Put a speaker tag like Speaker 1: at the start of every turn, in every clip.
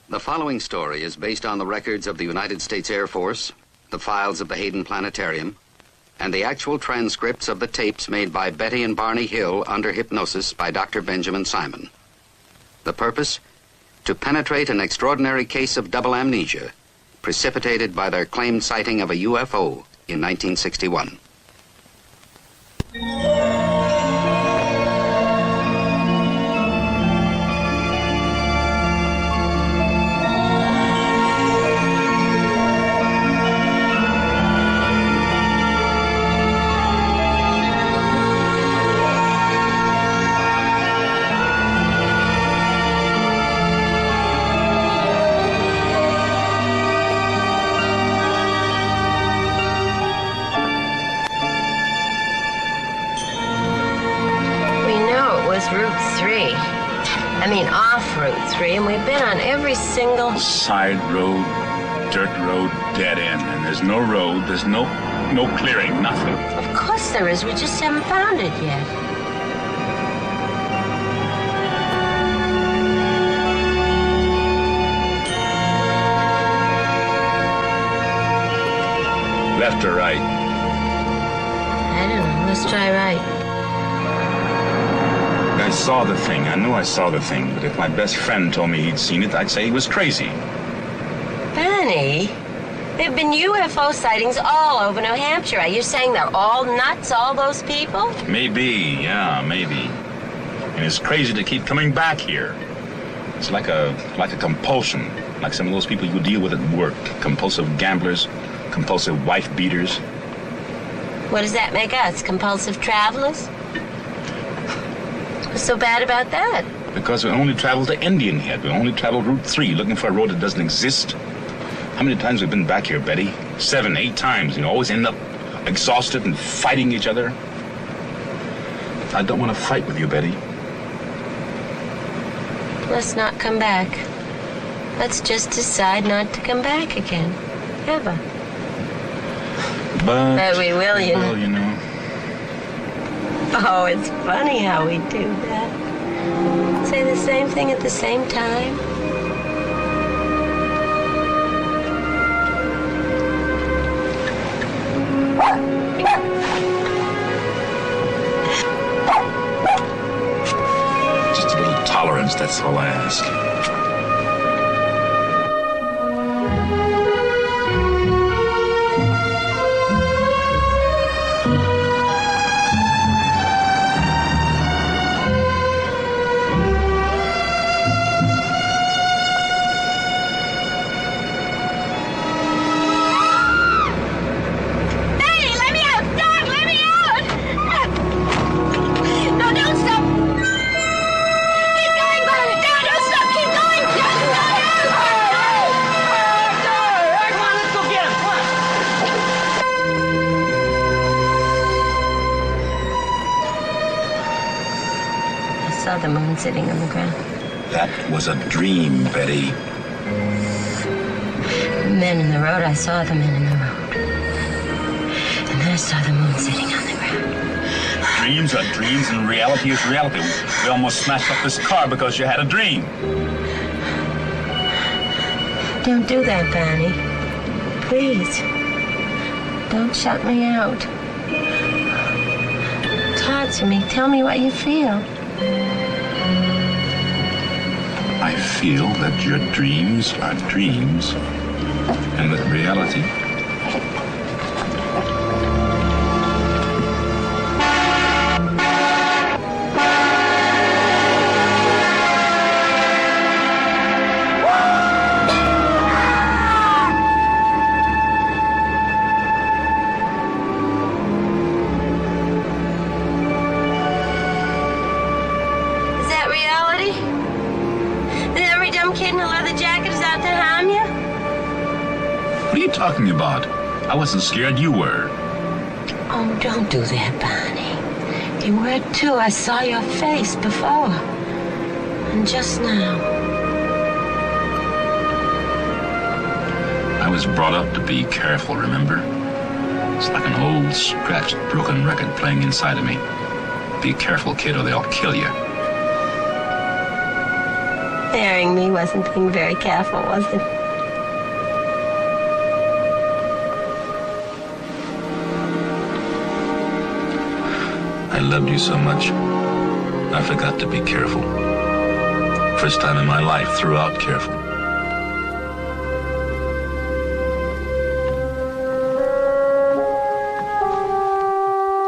Speaker 1: The following story is based on the records of the United States Air Force, the files of the Hayden Planetarium, and the actual transcripts of the tapes made by Betty and Barney Hill under hypnosis by Dr. Benjamin Simon. The purpose? To penetrate an extraordinary case of double amnesia precipitated by their claimed sighting of a UFO in 1961.
Speaker 2: And we've been on every single
Speaker 3: side road, dirt road, dead end, and there's no road, there's no clearing, nothing.
Speaker 2: Of course there is, we just haven't found it yet.
Speaker 3: Left or right?
Speaker 2: I don't know, let's try right.
Speaker 3: I saw the thing. I knew I saw the thing. But if my best friend told me he'd seen it, I'd say he was crazy.
Speaker 2: Benny, there have been UFO sightings all over New Hampshire. Are you saying they're all nuts, all those people?
Speaker 3: Maybe, yeah, maybe. And it's crazy to keep coming back here. It's like a compulsion. Like some of those people you deal with at work. Compulsive gamblers, compulsive wife beaters.
Speaker 2: What does that make us? Compulsive travelers? What's so bad about that?
Speaker 3: Because we only travel to Indian Head. We only travel Route 3, looking for a road that doesn't exist. How many times have we been back here, Betty? 7, 8 times. You always end up exhausted and fighting each other. I don't want to fight with you, Betty.
Speaker 2: Let's not come back. Let's just decide not to come back again. Ever. But we will, you know.
Speaker 3: Well, you know.
Speaker 2: Oh, it's funny how we do that. Say the same thing at the same time.
Speaker 3: Just a little tolerance, that's all I ask.
Speaker 2: The moon sitting on the ground.
Speaker 3: That was a dream, Betty.
Speaker 2: The men in the road, I saw the men in the road. And then I saw the moon sitting on the ground.
Speaker 3: Dreams are dreams and reality is reality. We almost smashed up this car because you had a dream.
Speaker 2: Don't do that, Barney. Please. Don't shut me out. Talk to me. Tell me what you feel.
Speaker 3: I feel that your dreams are dreams, and that reality talking about? I wasn't scared, you were.
Speaker 2: Oh, don't do that, Barney. You were too. I saw your face before. And just now.
Speaker 3: I was brought up to be careful, remember? It's like an old, scratched, broken record playing inside of me. Be careful, kid, or they'll kill you.
Speaker 2: Marrying me wasn't being very careful, was it?
Speaker 3: I loved you so much, I forgot to be careful. First time in my life, throughout careful.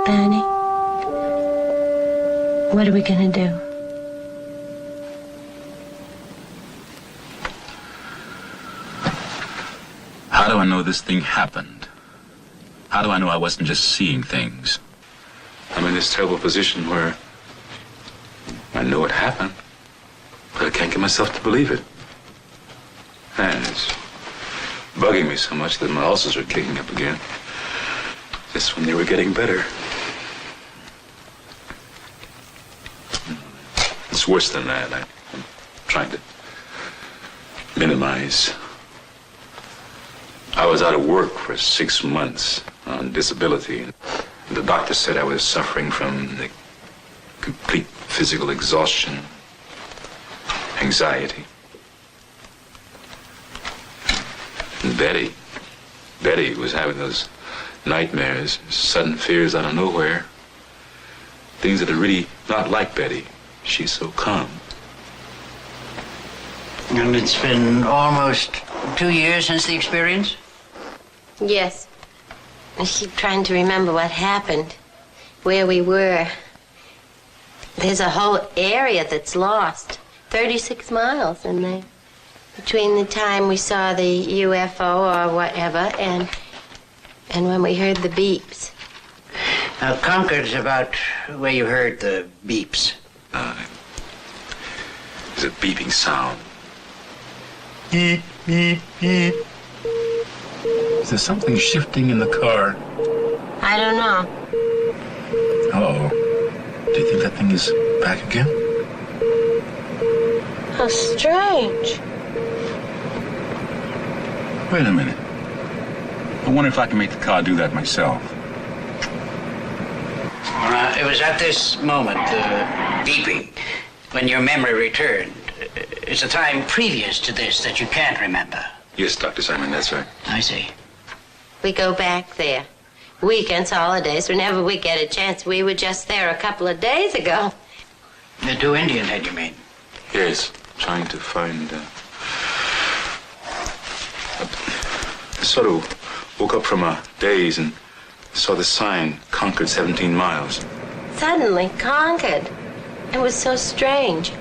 Speaker 2: Barney, what are we gonna do?
Speaker 3: How do I know this thing happened? How do I know I wasn't just seeing things? I'm in this terrible position where I know it happened, but I can't get myself to believe it. And it's bugging me so much that my ulcers are kicking up again. Just when they were getting better. It's worse than that. I'm trying to minimize. I was out of work for 6 months on disability. The doctor said I was suffering from the complete physical exhaustion, anxiety. And Betty was having those nightmares, sudden fears out of nowhere. Things that are really not like Betty. She's so calm.
Speaker 4: And it's been almost 2 years since the experience?
Speaker 2: Yes. I keep trying to remember what happened, where we were. There's a whole area that's lost. 36 miles in there. Between the time we saw the UFO or whatever and when we heard the beeps.
Speaker 4: Now, Concord's about where you heard the beeps.
Speaker 3: There's a beeping sound.
Speaker 4: Beep, beep, beep.
Speaker 3: Is there something shifting in the car?
Speaker 2: I don't know.
Speaker 3: Uh-oh. Do you think that thing is back again?
Speaker 2: How strange.
Speaker 3: Wait a minute. I wonder if I can make the car do that myself.
Speaker 4: It was at this moment, beeping, when your memory returned. It's a time previous to this that you can't remember.
Speaker 3: Yes, Dr. Simon, that's right.
Speaker 4: I see.
Speaker 2: We go back there. Weekends, holidays, whenever we get a chance. We were just there a couple of days ago.
Speaker 4: The 2 Indian head, you mean?
Speaker 3: Yes, trying to find... I sort of woke up from a daze and saw the sign, Concord 17 miles.
Speaker 2: Suddenly, Concord. It was so strange.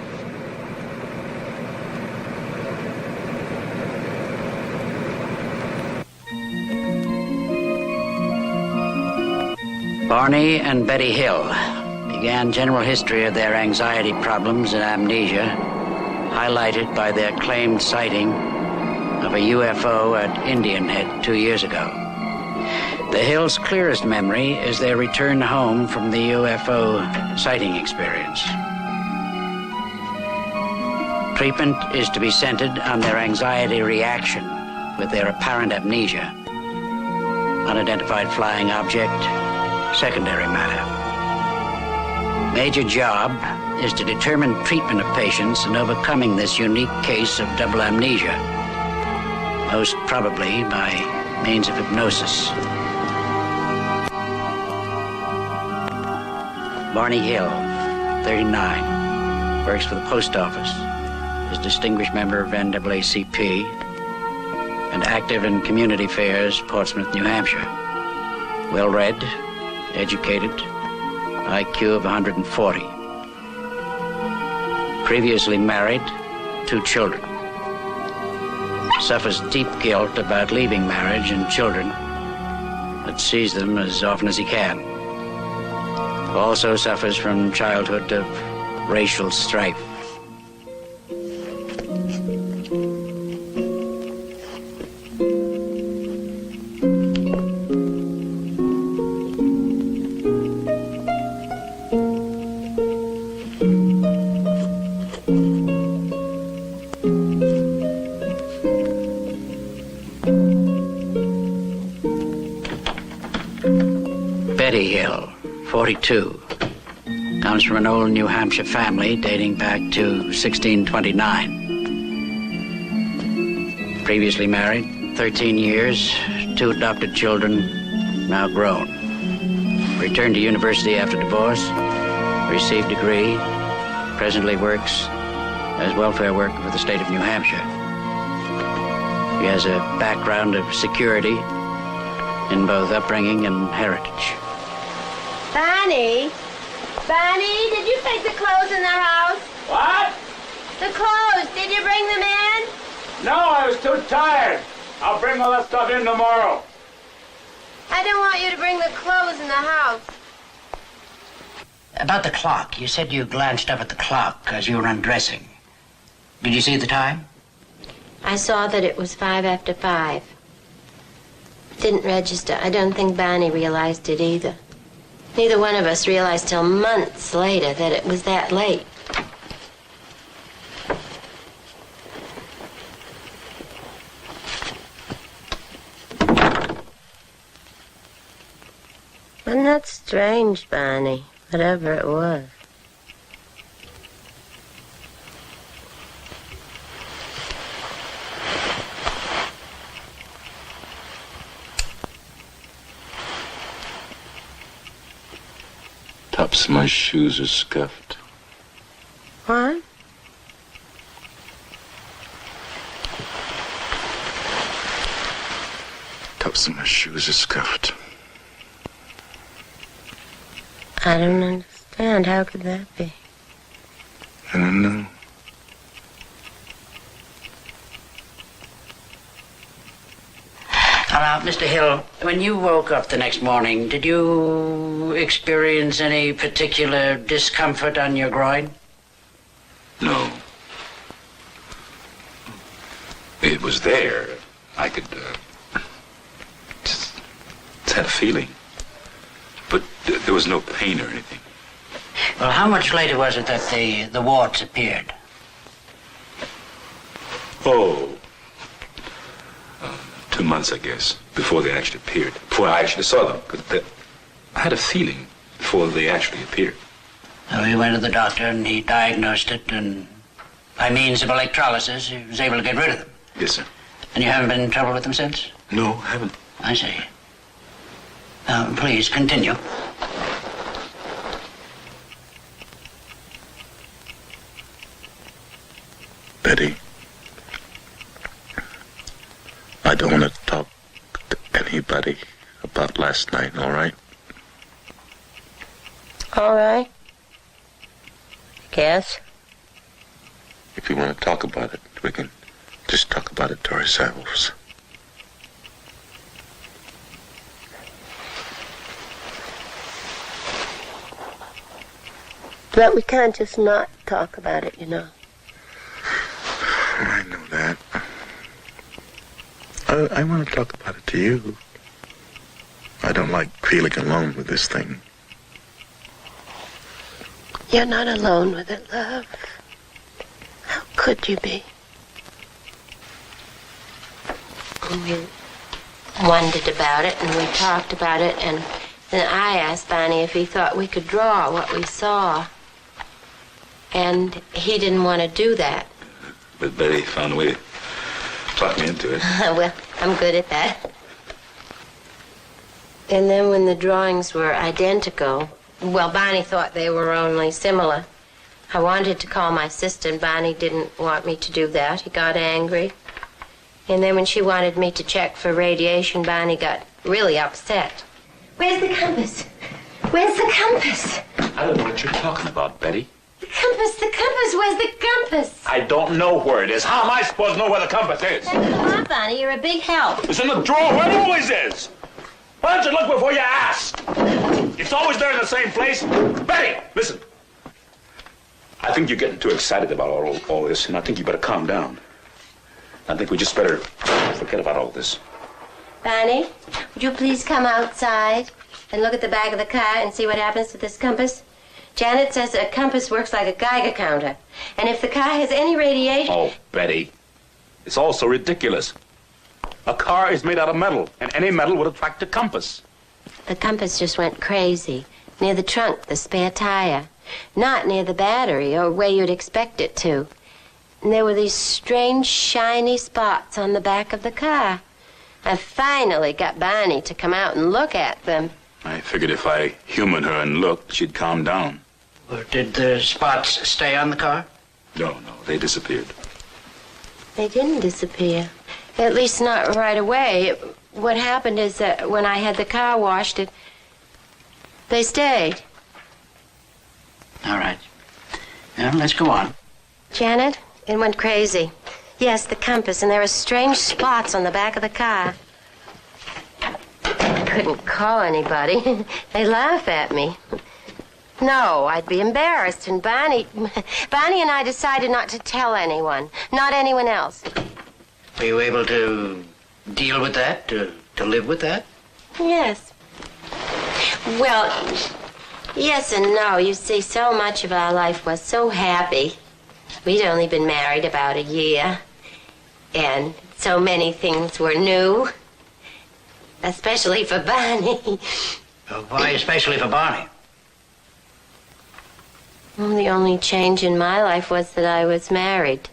Speaker 4: Barney and Betty Hill began general history of their anxiety problems and amnesia, highlighted by their claimed sighting of a UFO at Indian Head 2 years ago. The Hills' clearest memory is their return home from the UFO sighting experience. Treatment is to be centered on their anxiety reaction with their apparent amnesia. Unidentified flying object, secondary matter. Major job is to determine treatment of patients in overcoming this unique case of double amnesia, most probably by means of hypnosis. Barney Hill, 39, works for the post office, is distinguished member of NAACP, and active in community affairs, Portsmouth, New Hampshire. Well-read, educated, IQ of 140. Previously married, 2 children. Suffers deep guilt about leaving marriage and children, but sees them as often as he can. Also suffers from childhood of racial strife. Betty Hill, 42, Comes from an old New Hampshire family dating back to 1629. Previously married, 13 years, 2 adopted children, now grown. Returned to university after divorce, received degree, presently works as welfare worker for the state of New Hampshire. He has a background of security in both upbringing and heritage.
Speaker 2: Barney? Barney, did you take the clothes in the house?
Speaker 5: What?
Speaker 2: The clothes, did you bring them in?
Speaker 5: No, I was too tired. I'll bring all that stuff in tomorrow.
Speaker 2: I don't want you to bring the clothes in the house.
Speaker 4: About the clock, you said you glanced up at the clock as you were undressing. Did you see the time?
Speaker 2: I saw that it was 5 after 5. Didn't register. I don't think Barney realized it either. Neither one of us realized till months later that it was that late. Wasn't that strange, Barney? Whatever it was.
Speaker 3: Tops of my shoes are scuffed.
Speaker 2: What?
Speaker 3: Tops of my shoes are scuffed.
Speaker 2: I don't understand. How could that be?
Speaker 3: I don't know.
Speaker 4: Now, Mr. Hill, when you woke up the next morning, did you experience any particular discomfort on your groin?
Speaker 3: No. It was there. I could, just had a feeling. But there was no pain or anything.
Speaker 4: Well, how much later was it that the warts appeared?
Speaker 3: Oh. 2 months, I guess, before they actually appeared. Before I actually saw them. Because I had a feeling before they actually appeared.
Speaker 4: So you went to the doctor and he diagnosed it, and by means of electrolysis, he was able to get rid of them.
Speaker 3: Yes, sir.
Speaker 4: And you haven't been in trouble with them since?
Speaker 3: No, I haven't.
Speaker 4: I see. Please, continue.
Speaker 6: Betty, I don't want to talk to anybody about last night, all right?
Speaker 2: All right. Guess.
Speaker 6: If you want to talk about it, we can just talk about it to ourselves.
Speaker 2: But we can't just not talk about it, you know.
Speaker 6: I know that. I want to talk about it to you. I don't like feeling alone with this thing.
Speaker 2: You're not alone with it, love. How could you be? We wondered about it, and we talked about it, and then I asked Barney if he thought we could draw what we saw. And he didn't want to do that.
Speaker 3: But Betty found a way to talk me into it.
Speaker 2: Well, I'm good at that. And then when the drawings were identical, well, Barney thought they were only similar. I wanted to call my sister, and Barney didn't want me to do that. He got angry. And then when she wanted me to check for radiation, Barney got really upset. Where's the compass? Where's the compass?
Speaker 3: I don't know what you're talking about, Betty.
Speaker 2: The compass, where's the compass?
Speaker 5: I don't know where it is. How am I supposed to know where the compass is?
Speaker 2: Come on, Barney, you're a big help.
Speaker 5: It's in the drawer where it always is. Why don't you look before you ask? It's always there in the same place. Betty, listen. I think you're getting too excited about all this, and I think you better calm down. I think we just better forget about all this.
Speaker 2: Barney, would you please come outside and look at the back of the car and see what happens to this compass? Janet says a compass works like a Geiger counter. And if the car has any radiation...
Speaker 5: Oh, Betty, it's all so ridiculous. A car is made out of metal, and any metal would attract a compass.
Speaker 2: The compass just went crazy. Near the trunk, the spare tire. not near the battery or where you'd expect it to. And there were these strange, shiny spots on the back of the car. I finally got Barney to come out and look at them.
Speaker 3: I figured if I humored her and looked, she'd calm down.
Speaker 4: Well, did the spots stay on the car?
Speaker 3: No, they disappeared.
Speaker 2: They didn't disappear. At least not right away. What happened is that when I had the car washed, they stayed.
Speaker 4: All right. Now, let's go on.
Speaker 2: Janet, it went crazy. Yes, the compass, and there were strange spots on the back of the car. I couldn't call anybody. They laugh at me. No, I'd be embarrassed, and Barney and I decided not to tell anyone, not anyone else.
Speaker 4: Were you able to deal with that, to live with that?
Speaker 2: Yes. Well, yes and no. You see, so much of our life was so happy. We'd only been married about a year, and so many things were new, especially for Barney.
Speaker 4: Why especially for Barney?
Speaker 2: Well, the only change in my life was that I was married.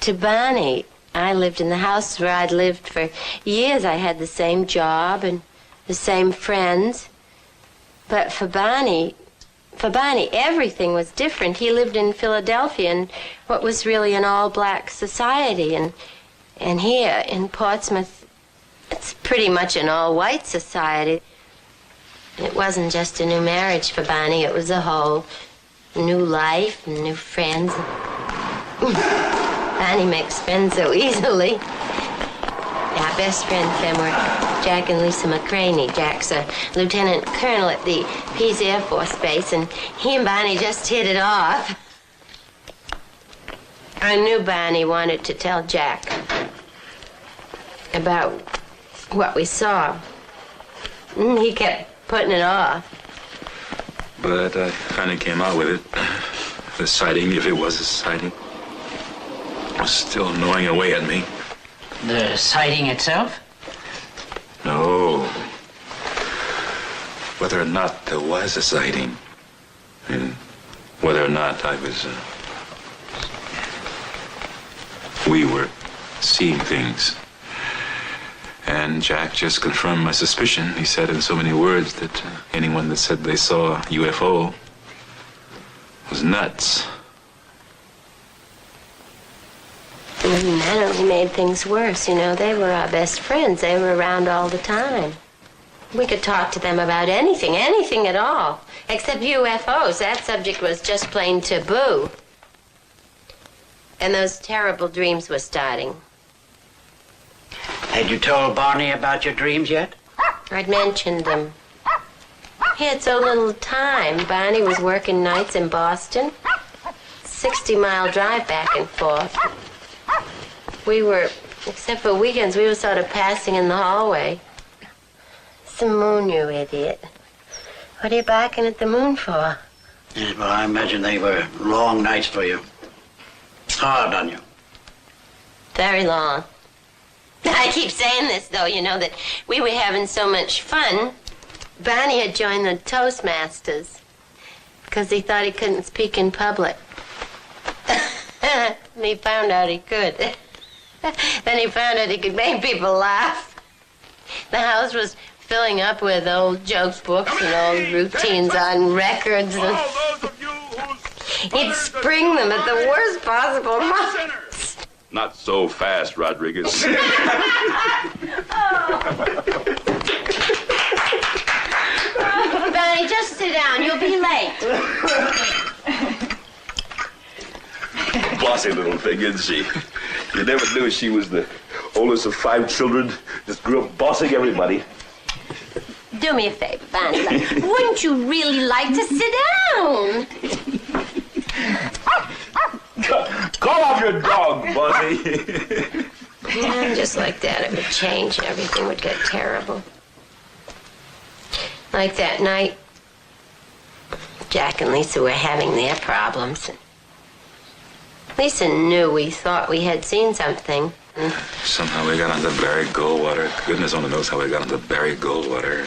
Speaker 2: To Barney, I lived in the house where I'd lived for years. I had the same job and the same friends. But for Barney, everything was different. He lived in Philadelphia in what was really an all-black society. And here in Portsmouth, it's pretty much an all-white society. It wasn't just a new marriage for Barney. It was a whole new life and new friends. Barney makes friends so easily. Our best friends then were Jack and Lisa McCraney. Jack's a lieutenant colonel at the Pease Air Force Base, and he and Barney just hit it off. I knew Barney wanted to tell Jack about what we saw. He kept putting it off.
Speaker 3: But I finally came out with it. The sighting, if it was a sighting, was still gnawing away at me.
Speaker 4: The sighting itself?
Speaker 3: No. Whether or not there was a sighting, and whether or not we were seeing things. And Jack just confirmed my suspicion. He said in so many words that anyone that said they saw a UFO was nuts.
Speaker 2: And that only made things worse, you know. They were our best friends. They were around all the time. We could talk to them about anything at all, except UFOs. That subject was just plain taboo. And those terrible dreams were starting.
Speaker 4: Had you told Barney about your dreams yet?
Speaker 2: I'd mentioned them. He had so little time. Barney was working nights in Boston. 60-mile drive back and forth. We were, except for weekends, we were sort of passing in the hallway. It's the moon, you idiot. What are you barking at the moon for?
Speaker 4: Yes, well, I imagine they were long nights for you. Hard on you.
Speaker 2: Very long. I keep saying this, though, you know, that we were having so much fun. Barney had joined the Toastmasters because he thought he couldn't speak in public. And he found out he could. Then he found out he could make people laugh. The house was filling up with old jokes books and old routines on records. And he'd spring them at the worst possible moments.
Speaker 5: Not so fast, Rodriguez.
Speaker 2: Barney, just sit down. You'll be late.
Speaker 5: Bossy little thing, isn't she? You never knew she was the oldest of 5 children. Just grew up bossing everybody.
Speaker 2: Do me a favor, Barney. Wouldn't you really like to sit down?
Speaker 5: Call off your dog, Bossy.
Speaker 2: Yeah, just like that, it would change and everything would get terrible. Like that night, Jack and Lisa were having their problems. Lisa knew we thought we had seen something.
Speaker 3: Somehow we got onto Barry Goldwater. Goodness only knows how we got onto Barry Goldwater.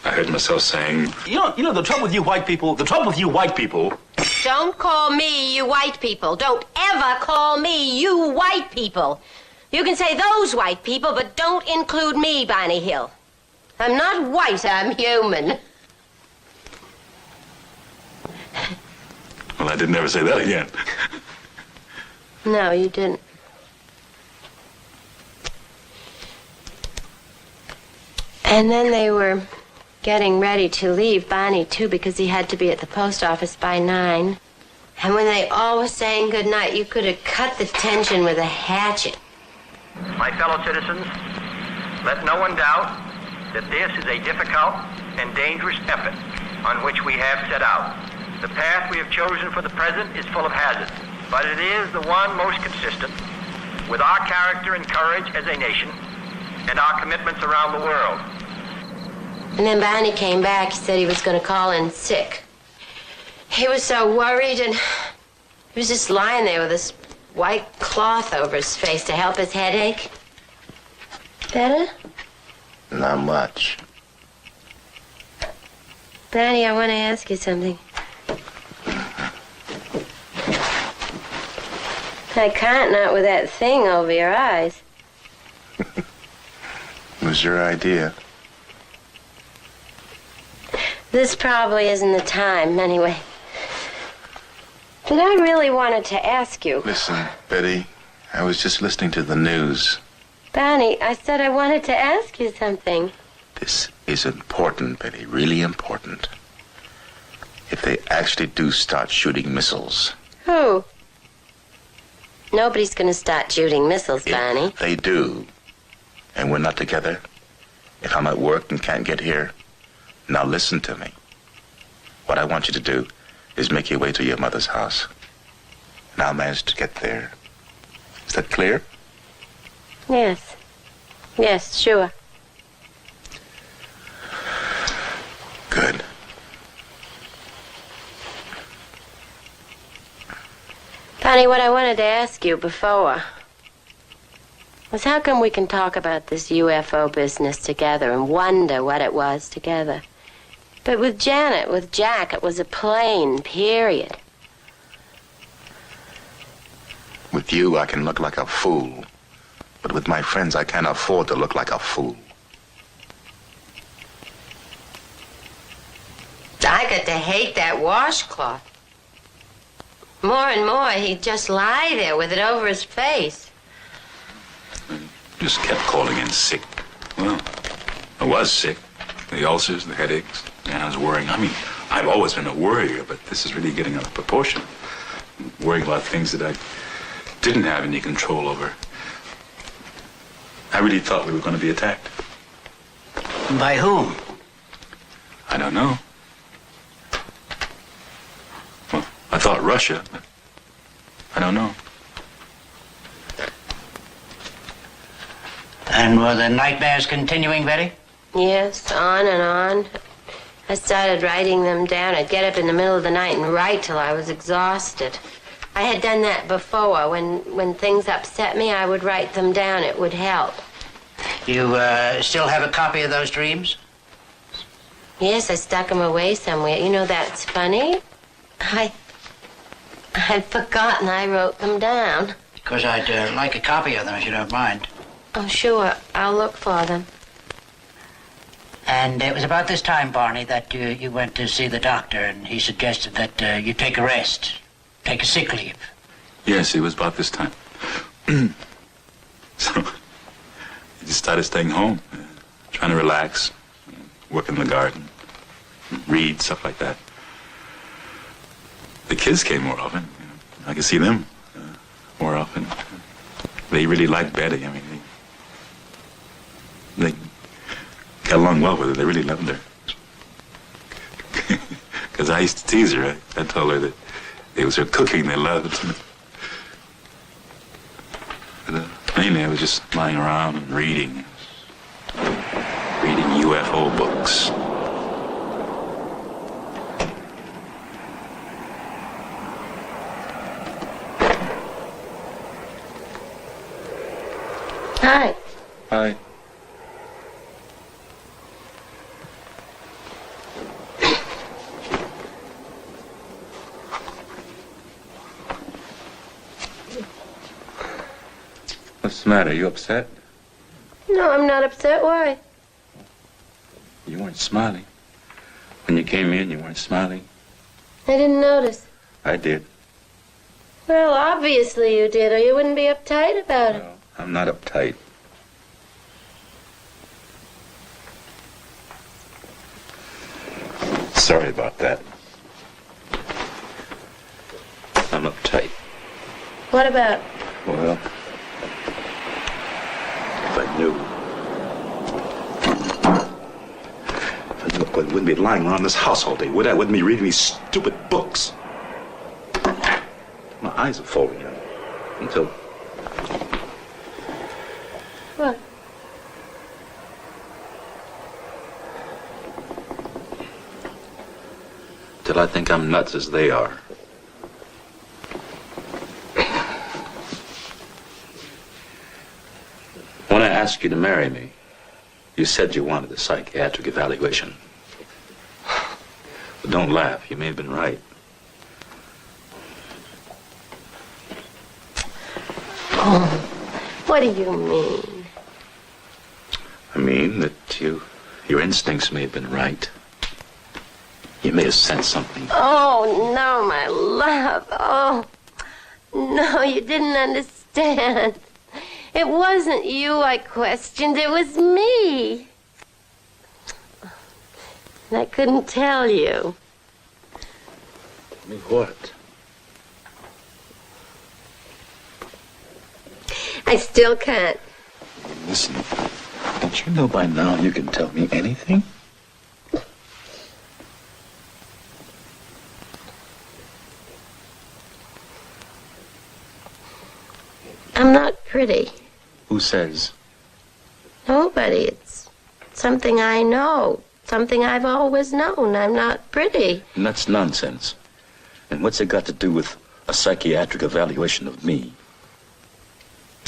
Speaker 3: I heard myself saying, you know, the trouble with you white people,
Speaker 2: Don't call me you white people. Don't ever call me you white people. You can say those white people, but don't include me, Barney Hill. I'm not white, I'm human.
Speaker 3: Well, I didn't ever say that again.
Speaker 2: No, you didn't. And then they were getting ready to leave, Barney, too, because he had to be at the post office by 9. And when they all were saying goodnight, you could have cut the tension with a hatchet.
Speaker 7: My fellow citizens, let no one doubt that this is a difficult and dangerous effort on which we have set out. The path we have chosen for the present is full of hazards, but it is the one most consistent with our character and courage as a nation and our commitments around the world.
Speaker 2: And then Barney came back. He said he was going to call in sick. He was so worried, and he was just lying there with this white cloth over his face to help his headache. Better?
Speaker 6: Not much.
Speaker 2: Barney, I want to ask you something. I can't not with that thing over your eyes.
Speaker 6: It was your idea.
Speaker 2: This probably isn't the time, anyway. But I really wanted to ask you.
Speaker 6: Listen, Betty, I was just listening to the news.
Speaker 2: Barney, I said I wanted to ask you something.
Speaker 6: This is important, Betty, really important. If they actually do start shooting missiles.
Speaker 2: Who? Nobody's gonna start shooting missiles, Barney.
Speaker 6: If they do, and we're not together, if I'm at work and can't get here, now listen to me. What I want you to do is make your way to your mother's house. And I'll manage to get there. Is that clear?
Speaker 2: Yes. Yes, sure.
Speaker 6: Good.
Speaker 2: Barney, what I wanted to ask you before was how come we can talk about this UFO business together and wonder what it was together? But with Janet, with Jack, it was a plane, period.
Speaker 6: With you, I can look like a fool. But with my friends, I can't afford to look like a fool.
Speaker 2: I got to hate that washcloth. More and more, he'd just lie there with it over his face.
Speaker 3: Just kept calling in sick. Well, I was sick. The ulcers, the headaches. And I was worrying. I mean, I've always been a worrier, but this is really getting out of proportion. Worrying about things that I didn't have any control over. I really thought we were going to be attacked.
Speaker 4: By whom?
Speaker 3: I don't know. Well, I thought Russia, but I don't know.
Speaker 4: And were the nightmares continuing, Betty?
Speaker 2: Yes, on and on. I started writing them down. I'd get up in the middle of the night and write till I was exhausted. I had done that before. When things upset me, I would write them down. It would help.
Speaker 4: You still have a copy of those dreams?
Speaker 2: Yes, I stuck them away somewhere. You know, that's funny. I'd forgotten I wrote them down.
Speaker 4: Because I'd like a copy of them, if you don't mind.
Speaker 2: Oh, sure. I'll look for them.
Speaker 4: And it was about this time, Barney, that you went to see the doctor, and he suggested that you take a rest, take a sick leave.
Speaker 3: Yes, it was about this time. So, I just started staying home, trying to relax, work in the garden, read, stuff like that. The kids came more often. You know, I could see them more often. They really liked Betty. I mean, they got along well with her. They really loved her. Because I used to tease her. I told her that it was her cooking they loved. But, mainly I was just lying around and reading UFO books.
Speaker 2: Hi.
Speaker 6: Hi. What's the matter? Are you upset?
Speaker 2: No, I'm not upset. Why?
Speaker 6: You weren't smiling. When you came in, you weren't smiling.
Speaker 2: I didn't notice.
Speaker 6: I did.
Speaker 2: Well, obviously you did, or you wouldn't be uptight about it.
Speaker 6: No, I'm not uptight. Sorry about that. I'm uptight.
Speaker 2: What about?
Speaker 6: Well, if I knew I wouldn't be lying around this house all day, would I? I wouldn't be reading these stupid books. My eyes are falling out until...
Speaker 2: What?
Speaker 6: Till I think I'm nuts as they are. When I asked you to marry me, you said you wanted a psychiatric evaluation. But don't laugh, you may have been right.
Speaker 2: Oh, what do you mean?
Speaker 6: I mean that your instincts may have been right. You may have sensed something.
Speaker 2: Oh, no, my love. Oh, no, you didn't understand. It wasn't you I questioned, it was me. And I couldn't tell you.
Speaker 6: Me what?
Speaker 2: I still can't.
Speaker 6: Listen, don't you know by now you can tell me anything?
Speaker 2: I'm not pretty.
Speaker 6: Who says?
Speaker 2: Nobody. It's something I know. Something I've always known. I'm not pretty.
Speaker 6: And that's nonsense. And what's it got to do with a psychiatric evaluation of me?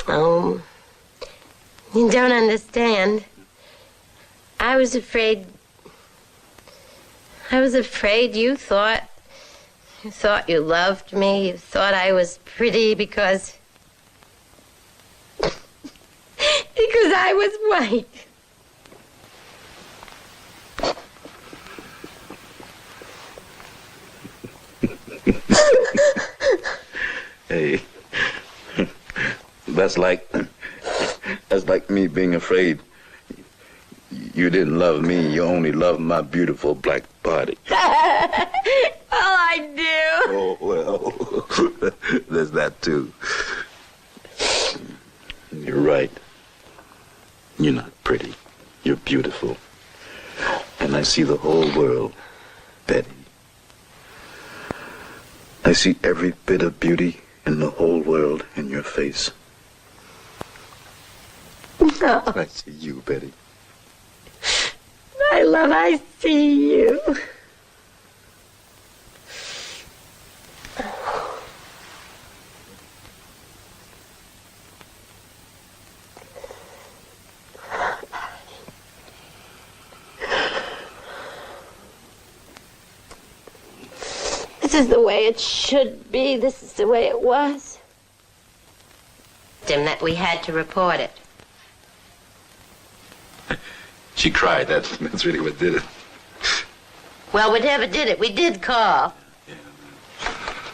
Speaker 2: Oh, you don't understand. I was afraid you thought you loved me. You thought I was pretty because I was white.
Speaker 6: Hey, that's like me being afraid you didn't love me. You only loved my beautiful black body.
Speaker 2: All I do.
Speaker 6: Oh, well, there's that too. You're right. You're not pretty. You're beautiful. And I see the whole world, Betty. I see every bit of beauty in the whole world in your face.
Speaker 2: No.
Speaker 6: I see you, Betty.
Speaker 2: My love, I see you. This is the way it should be. This is the way it was. That we had to report it.
Speaker 6: She cried. That's really what did it.
Speaker 2: Well, whatever did it, we did call.
Speaker 6: Yeah.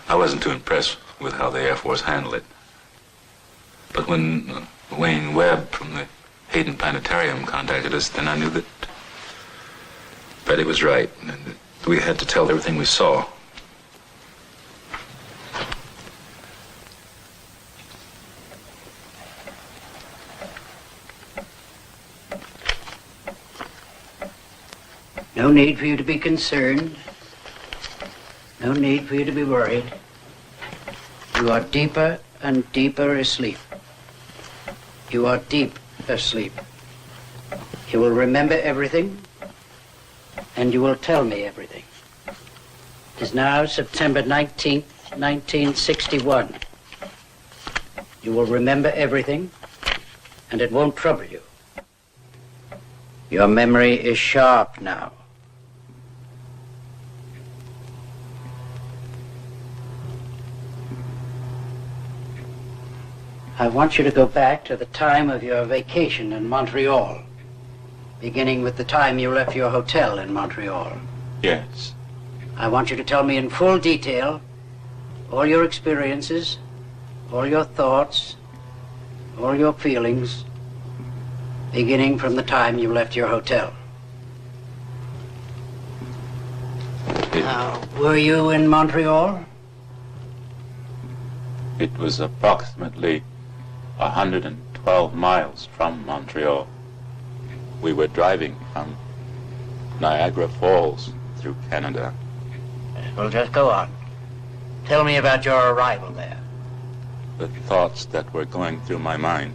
Speaker 6: I wasn't too impressed with how the Air Force handled it. But when Wayne Webb from the Hayden Planetarium contacted us, then I knew that Betty was right, and that we had to tell everything we saw.
Speaker 4: No need for you to be concerned. No need for you to be worried. You are deeper and deeper asleep. You are deep asleep. You will remember everything, and you will tell me everything. It is now September 19th, 1961. You will remember everything, and it won't trouble you. Your memory is sharp now. I want you to go back to the time of your vacation in Montreal, beginning with the time you left your hotel in Montreal.
Speaker 6: Yes.
Speaker 4: I want you to tell me in full detail all your experiences, all your thoughts, all your feelings, beginning from the time you left your hotel. Now, were you in Montreal?
Speaker 6: It was approximately 112 miles from Montreal. We were driving from Niagara Falls through Canada.
Speaker 4: Well, just go on. Tell me about your arrival there.
Speaker 6: The thoughts that were going through my mind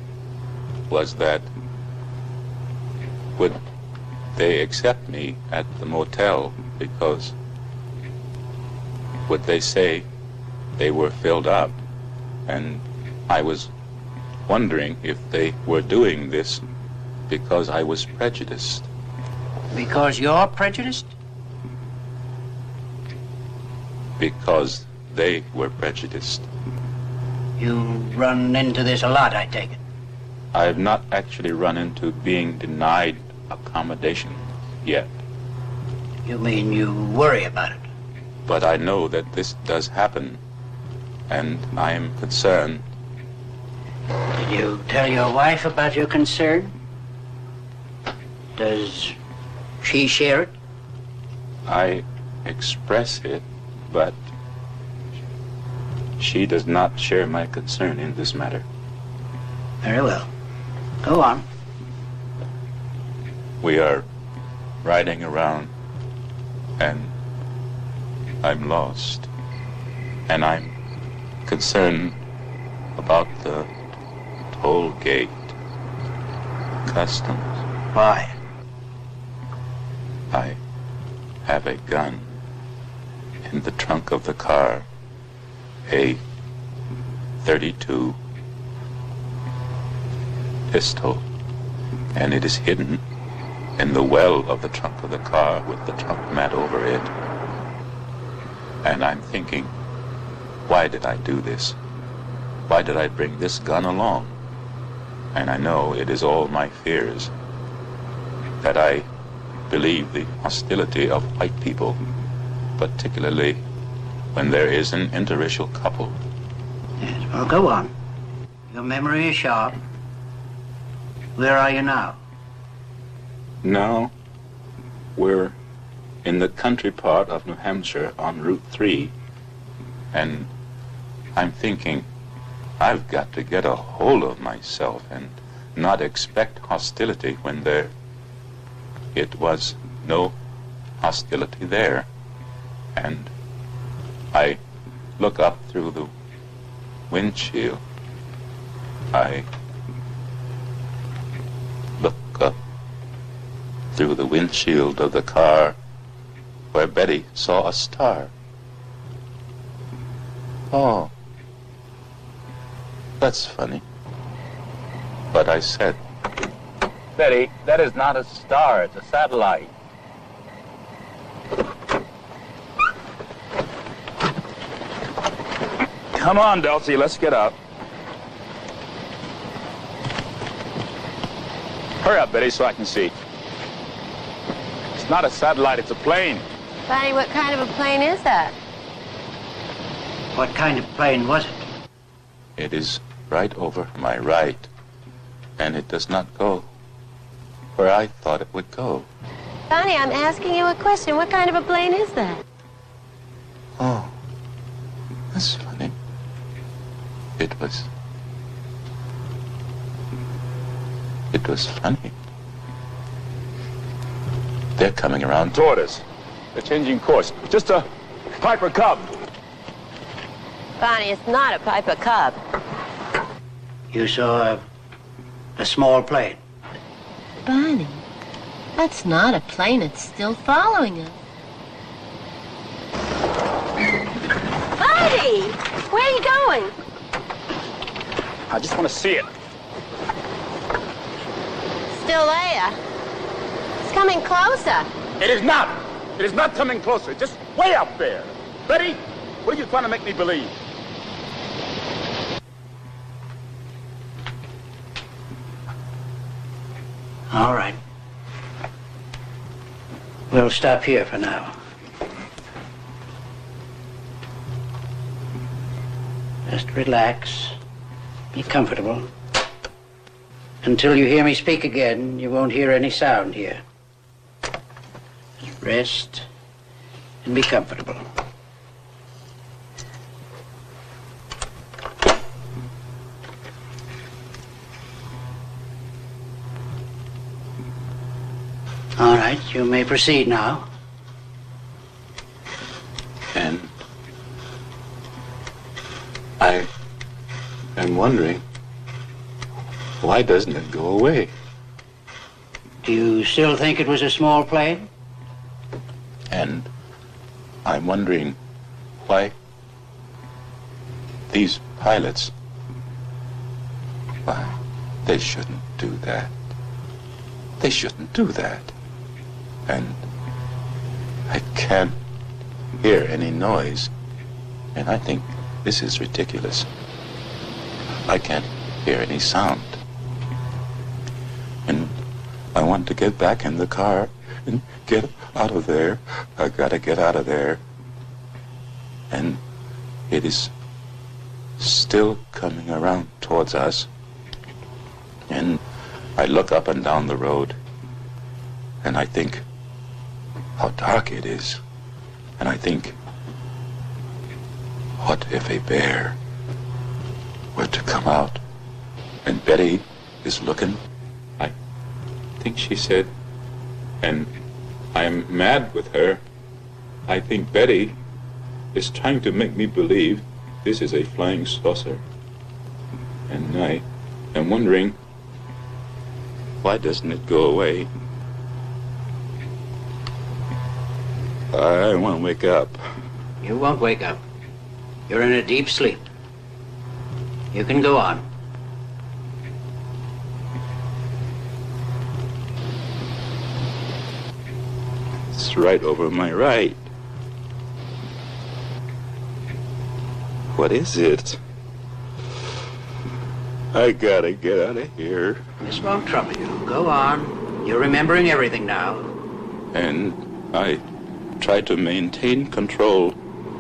Speaker 6: was that would they accept me at the motel, because would they say they were filled up? And I was wondering if they were doing this because I was prejudiced.
Speaker 4: Because you're prejudiced?
Speaker 6: Because they were prejudiced.
Speaker 4: You run into this a lot, I take it.
Speaker 6: I have not actually run into being denied accommodation yet.
Speaker 4: You mean you worry about it?
Speaker 6: But I know that this does happen, and I am concerned.
Speaker 4: Did you tell your wife about your concern? Does she share it?
Speaker 6: I express it, but she does not share my concern in this matter.
Speaker 4: Very well. Go on.
Speaker 6: We are riding around, and I'm lost. And I'm concerned about the toll gate, customs.
Speaker 4: Why?
Speaker 6: I have a gun in the trunk of the car, a .32 pistol, and it is hidden in the well of the trunk of the car with the trunk mat over it. And I'm thinking, why did I do this? Why did I bring this gun along? And I know it is all my fears, that I believe the hostility of white people, particularly when there is an interracial couple.
Speaker 4: Yes, well, go on. Your memory is sharp. Where are you now?
Speaker 6: Now, we're in the country part of New Hampshire on Route 3, and I'm thinking, I've got to get a hold of myself and not expect hostility when it was no hostility there. And I look up through the windshield. I look up through the windshield of the car where Betty saw a star. Oh, that's funny. But I said, Betty, that is not a star, it's a satellite.
Speaker 5: Come on, Dulcie, let's get up. Hurry up, Betty, so I can see. It's not a satellite, it's a plane.
Speaker 2: Barney, what kind of a plane is that?
Speaker 4: What kind of plane was it?
Speaker 6: It is right over my right, and it does not go where I thought it would go.
Speaker 2: Barney, I'm asking you a question. What kind of a plane is that?
Speaker 6: Oh, that's funny. It was funny. They're coming around
Speaker 5: Toward us. They're changing course. Just a Piper Cub.
Speaker 2: Barney, it's not a Piper Cub.
Speaker 4: You saw a small plane.
Speaker 2: Barney, that's not a plane. It's still following us. Barney! Where are you going?
Speaker 5: I just want to see it.
Speaker 2: Still there. It's coming closer.
Speaker 5: It is not. It is not coming closer. Just way up there. Betty, what are you trying to make me believe?
Speaker 4: All right. We'll stop here for now. Just relax. Be comfortable. Until you hear me speak again, you won't hear any sound here. Just rest and be comfortable. All right, you may proceed now.
Speaker 6: And I am wondering, why doesn't it go away?
Speaker 4: Do you still think it was a small plane?
Speaker 6: And I'm wondering why these pilots, why they shouldn't do that. They shouldn't do that. And I can't hear any noise. And I think this is ridiculous. I can't hear any sound. And I want to get back in the car and get out of there. I gotta get out of there. And it is still coming around towards us. And I look up and down the road, and I think how dark it is. And I think, what if a bear were to come out? And Betty is looking. I think she said, and I am mad with her. I think Betty is trying to make me believe this is a flying saucer. And I am wondering, why doesn't it go away? I want to wake up.
Speaker 4: You won't wake up. You're in a deep sleep. You can go on.
Speaker 6: It's right over my right. What is it? I gotta get out of here.
Speaker 4: This won't trouble you. Go on. You're remembering everything now.
Speaker 6: And I try to maintain control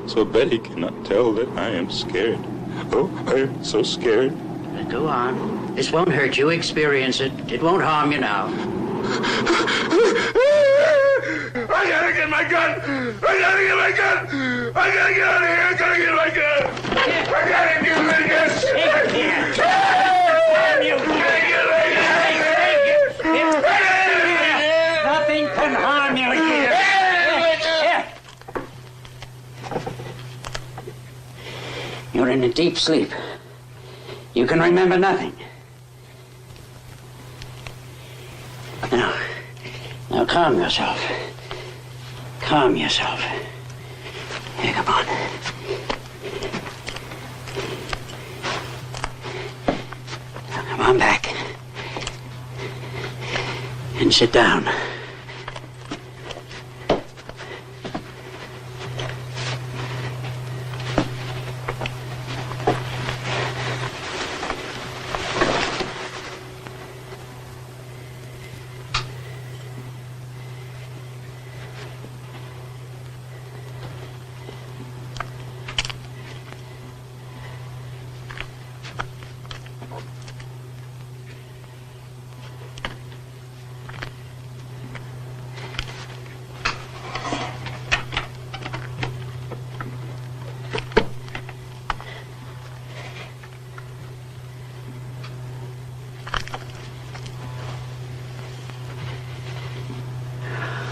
Speaker 6: so Betty cannot tell that I am scared. Oh, I am so scared.
Speaker 4: Go on. This won't hurt you. Experience it. It won't harm you now.
Speaker 5: I gotta get my gun! I gotta get my gun! I gotta get out of here! I gotta get my gun! I gotta get my gun!
Speaker 4: Nothing can harm you here. You're in a deep sleep. You can remember nothing. Now calm yourself. Calm yourself. Here, come on. Now come on back. And sit down.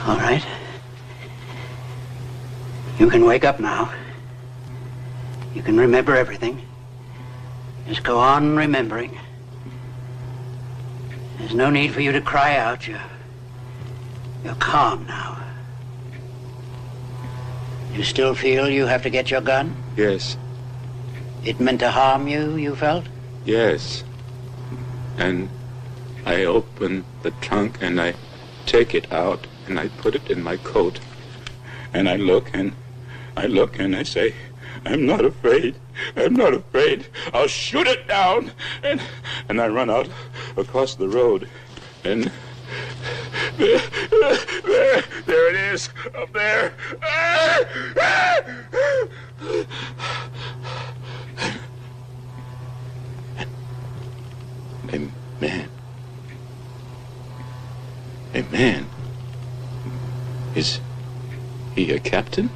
Speaker 4: All right. You can wake up now. You can remember everything. Just go on remembering. There's no need for you to cry out. You're calm now. You still feel you have to get your gun?
Speaker 6: Yes.
Speaker 4: It meant to harm you, you felt?
Speaker 6: Yes. And I open the trunk and I take it out and I put it in my coat. And I look and I say, I'm not afraid. I'm not afraid. I'll shoot it down. And I run out across the road. And
Speaker 5: There it is, up there.
Speaker 6: A man? Is he a captain?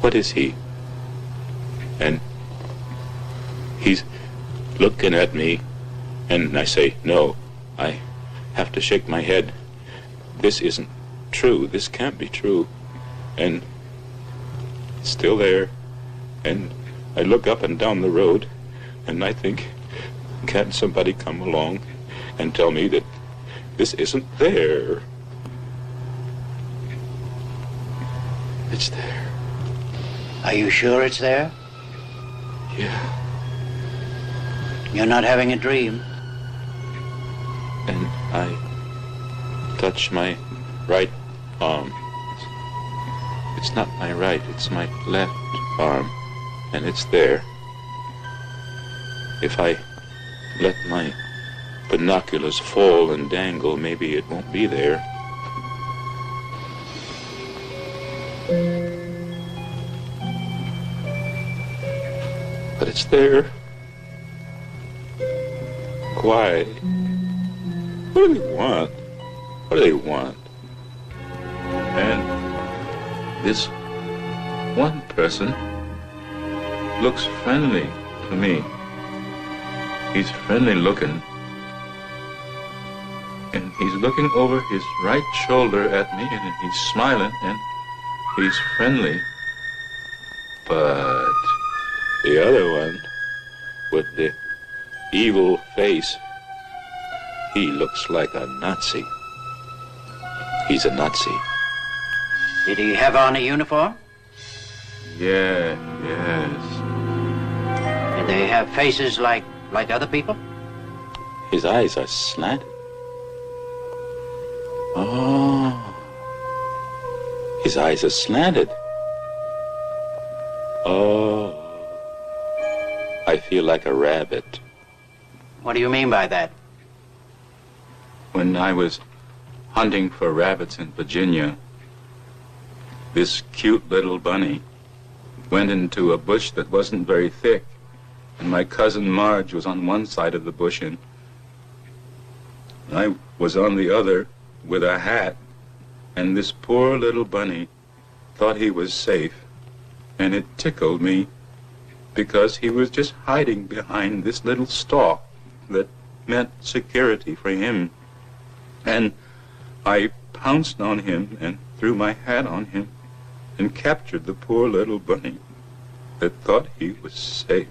Speaker 6: What is he? And he's looking at me, and I say, no, I have to shake my head. This isn't true. This can't be true. And it's still there. And I look up and down the road, and I think, can't somebody come along and tell me that this isn't there? It's there.
Speaker 4: Are you sure it's there?
Speaker 6: Yeah.
Speaker 4: You're not having a dream?
Speaker 6: And I touch my right arm. It's not my right, it's my left arm. And it's there. If I let my binoculars fall and dangle, maybe it won't be there. But it's there. Why? What do they want? What do they want? And this one person looks friendly to me. He's friendly looking. And he's looking over his right shoulder at me, and he's smiling, and he's friendly. But the other one, with the evil face, he looks like a Nazi. He's a Nazi.
Speaker 4: Did he have on a uniform?
Speaker 6: Yes.
Speaker 4: Did they have faces like other people?
Speaker 6: His eyes are slanted. Oh. His eyes are slanted. Oh. I feel like a rabbit.
Speaker 4: What do you mean by that?
Speaker 6: When I was hunting for rabbits in Virginia, this cute little bunny went into a bush that wasn't very thick, and my cousin Marge was on one side of the bush, and I was on the other with a hat, and this poor little bunny thought he was safe, and it tickled me because he was just hiding behind this little stalk that meant security for him. And I pounced on him and threw my hat on him and captured the poor little bunny that thought he was safe.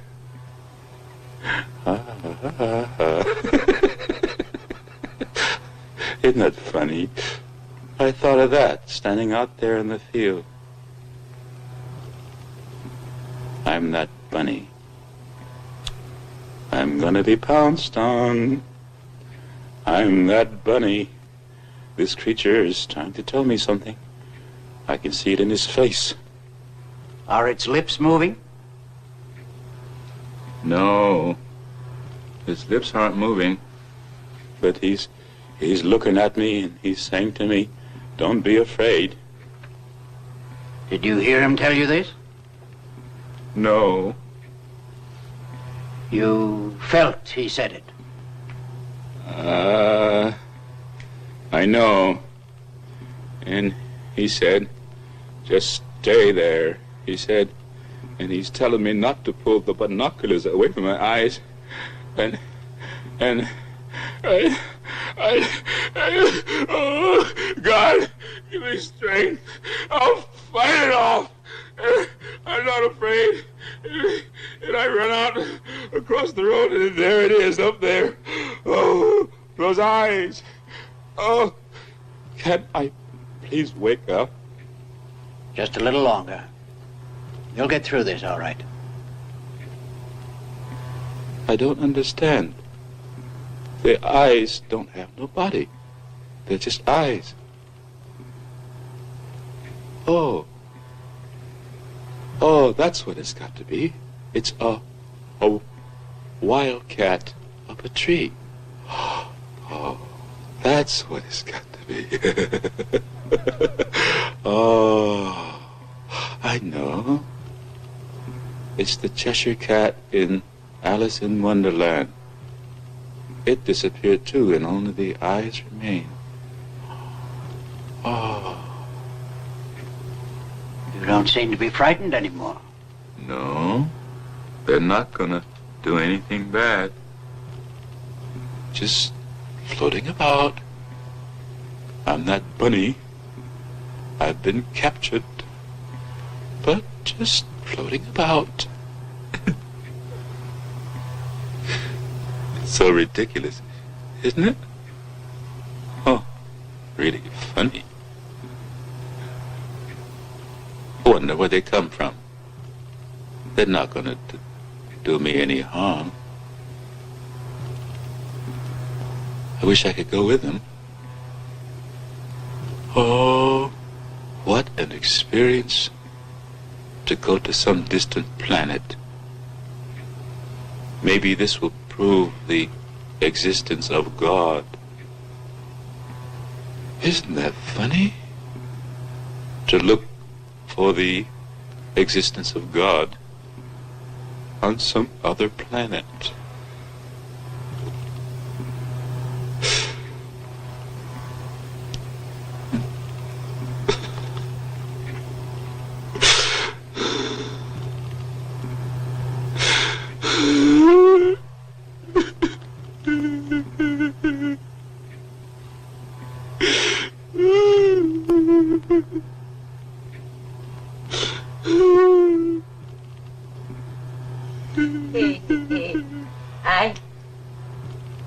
Speaker 6: Isn't that funny? I thought of that standing out there in the field. I'm that bunny. I'm gonna be pounced on. I'm that bunny. This creature is trying to tell me something. I can see it in his face.
Speaker 4: Are its lips moving?
Speaker 6: No. His lips aren't moving. But he's looking at me and he's saying to me, don't be afraid.
Speaker 4: Did you hear him tell you this?
Speaker 6: No.
Speaker 4: You felt he said it?
Speaker 6: I know. And he said, just stay there, he said. And he's telling me not to pull the binoculars away from my eyes. And oh, God, give me strength. I'll fight it off. I'm not afraid. And I run out across the road, and there it is, up there. Oh, those eyes. Oh, can I please wake up?
Speaker 4: Just a little longer. You'll get through this, all right.
Speaker 6: I don't understand. The eyes don't have no body. They're just eyes. Oh, that's what it's got to be. It's a wildcat up a tree. Oh, That's what it's got to be. Oh, I know. It's the Cheshire Cat in Alice in Wonderland. It disappeared too, and only the eyes remain. Oh.
Speaker 4: You don't seem to be frightened anymore.
Speaker 6: No, they're not gonna do anything bad. Just floating about. I'm that bunny. I've been captured, but just floating about. It's so ridiculous, isn't it? Oh, really funny. I wonder where they come from. They're not gonna do me any harm. I wish I could go with them. Oh, what an experience to go to some distant planet. Maybe this will prove the existence of God. Isn't that funny? To look for the existence of God on some other planet.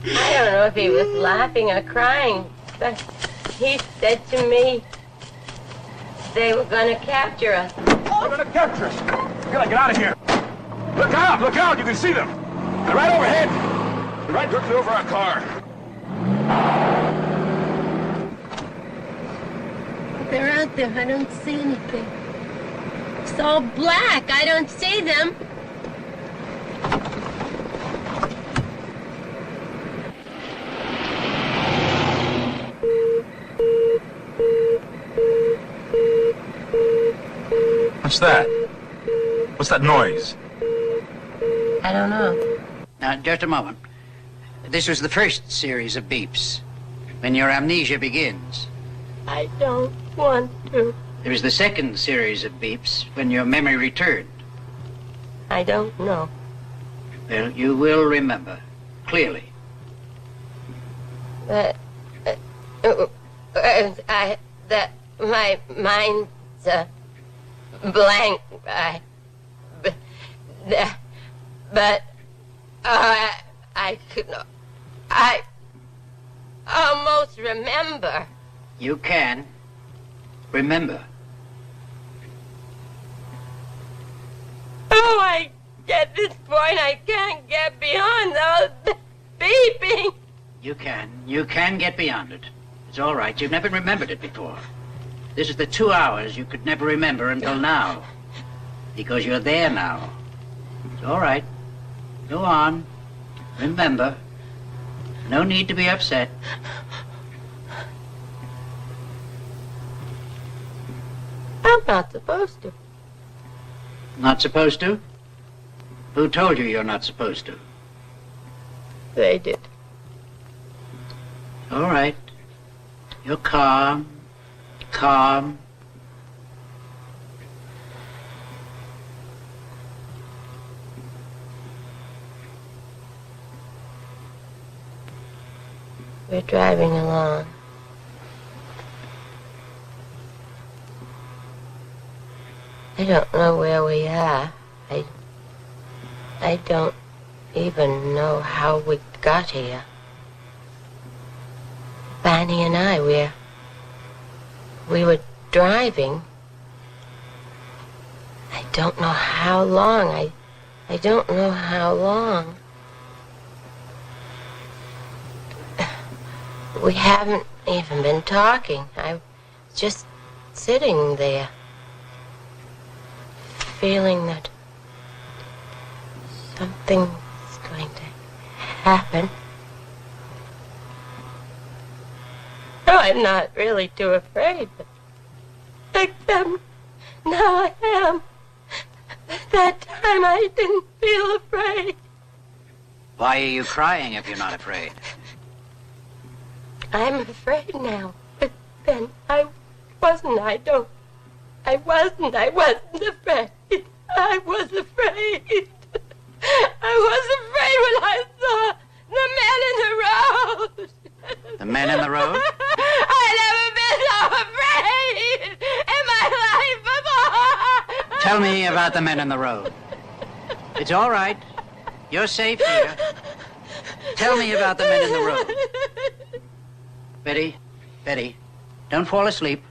Speaker 2: I don't know if he was laughing or crying, but he said to me they were going to capture us.
Speaker 5: They're gonna capture us. We gotta get out of here. Look out, you can see them. They're right overhead. They're right directly over our car.
Speaker 2: They're out there. I don't see anything. It's all black. I don't see them.
Speaker 5: What's that? What's that noise?
Speaker 2: I don't know.
Speaker 4: Now, just a moment. This was the first series of beeps, when your amnesia begins.
Speaker 2: I don't want to.
Speaker 4: There is the second series of beeps, when your memory returned.
Speaker 2: I don't know.
Speaker 4: Well, you will remember, clearly.
Speaker 2: But, my mind's blank. I could not. I almost remember.
Speaker 4: You can remember.
Speaker 2: Oh, I get this point. I can't get beyond those beeping.
Speaker 4: You can get beyond it. It's all right. You've never remembered it before. This is the 2 hours you could never remember until now. Because you're there now. It's all right. Go on. Remember. No need to be upset.
Speaker 2: I'm not supposed to.
Speaker 4: Not supposed to? Who told you you're not supposed to?
Speaker 2: They did.
Speaker 4: All right. You're calm. Calm.
Speaker 2: We're driving along. I don't know where we are. I don't even know how we got here. Barney and I, we were driving. I don't know how long. I don't know how long. We haven't even been talking. I was just sitting there, feeling that something's going to happen. I'm not really too afraid. Except now I am. That time I didn't feel afraid.
Speaker 4: Why are you crying if you're not afraid?
Speaker 2: I'm afraid now. But then I wasn't afraid. I was afraid. I was afraid when I saw the men in the road.
Speaker 4: The men in the road?
Speaker 2: I've never been so afraid in my life before.
Speaker 4: Tell me about the men in the road. It's all right. You're safe here. Tell me about the men in the road. Betty, don't fall asleep.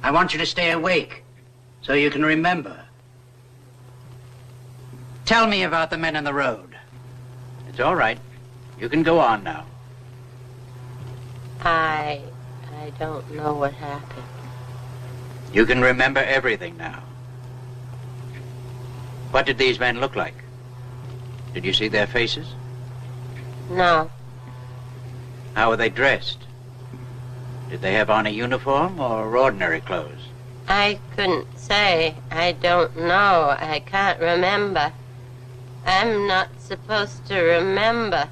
Speaker 4: I want you to stay awake so you can remember. Tell me about the men in the road. It's all right. You can go on now.
Speaker 2: I don't know what happened.
Speaker 4: You can remember everything now. What did these men look like? Did you see their faces?
Speaker 2: No.
Speaker 4: How were they dressed? Did they have on a uniform or ordinary clothes?
Speaker 2: I couldn't say. I don't know. I can't remember. I'm not supposed to remember.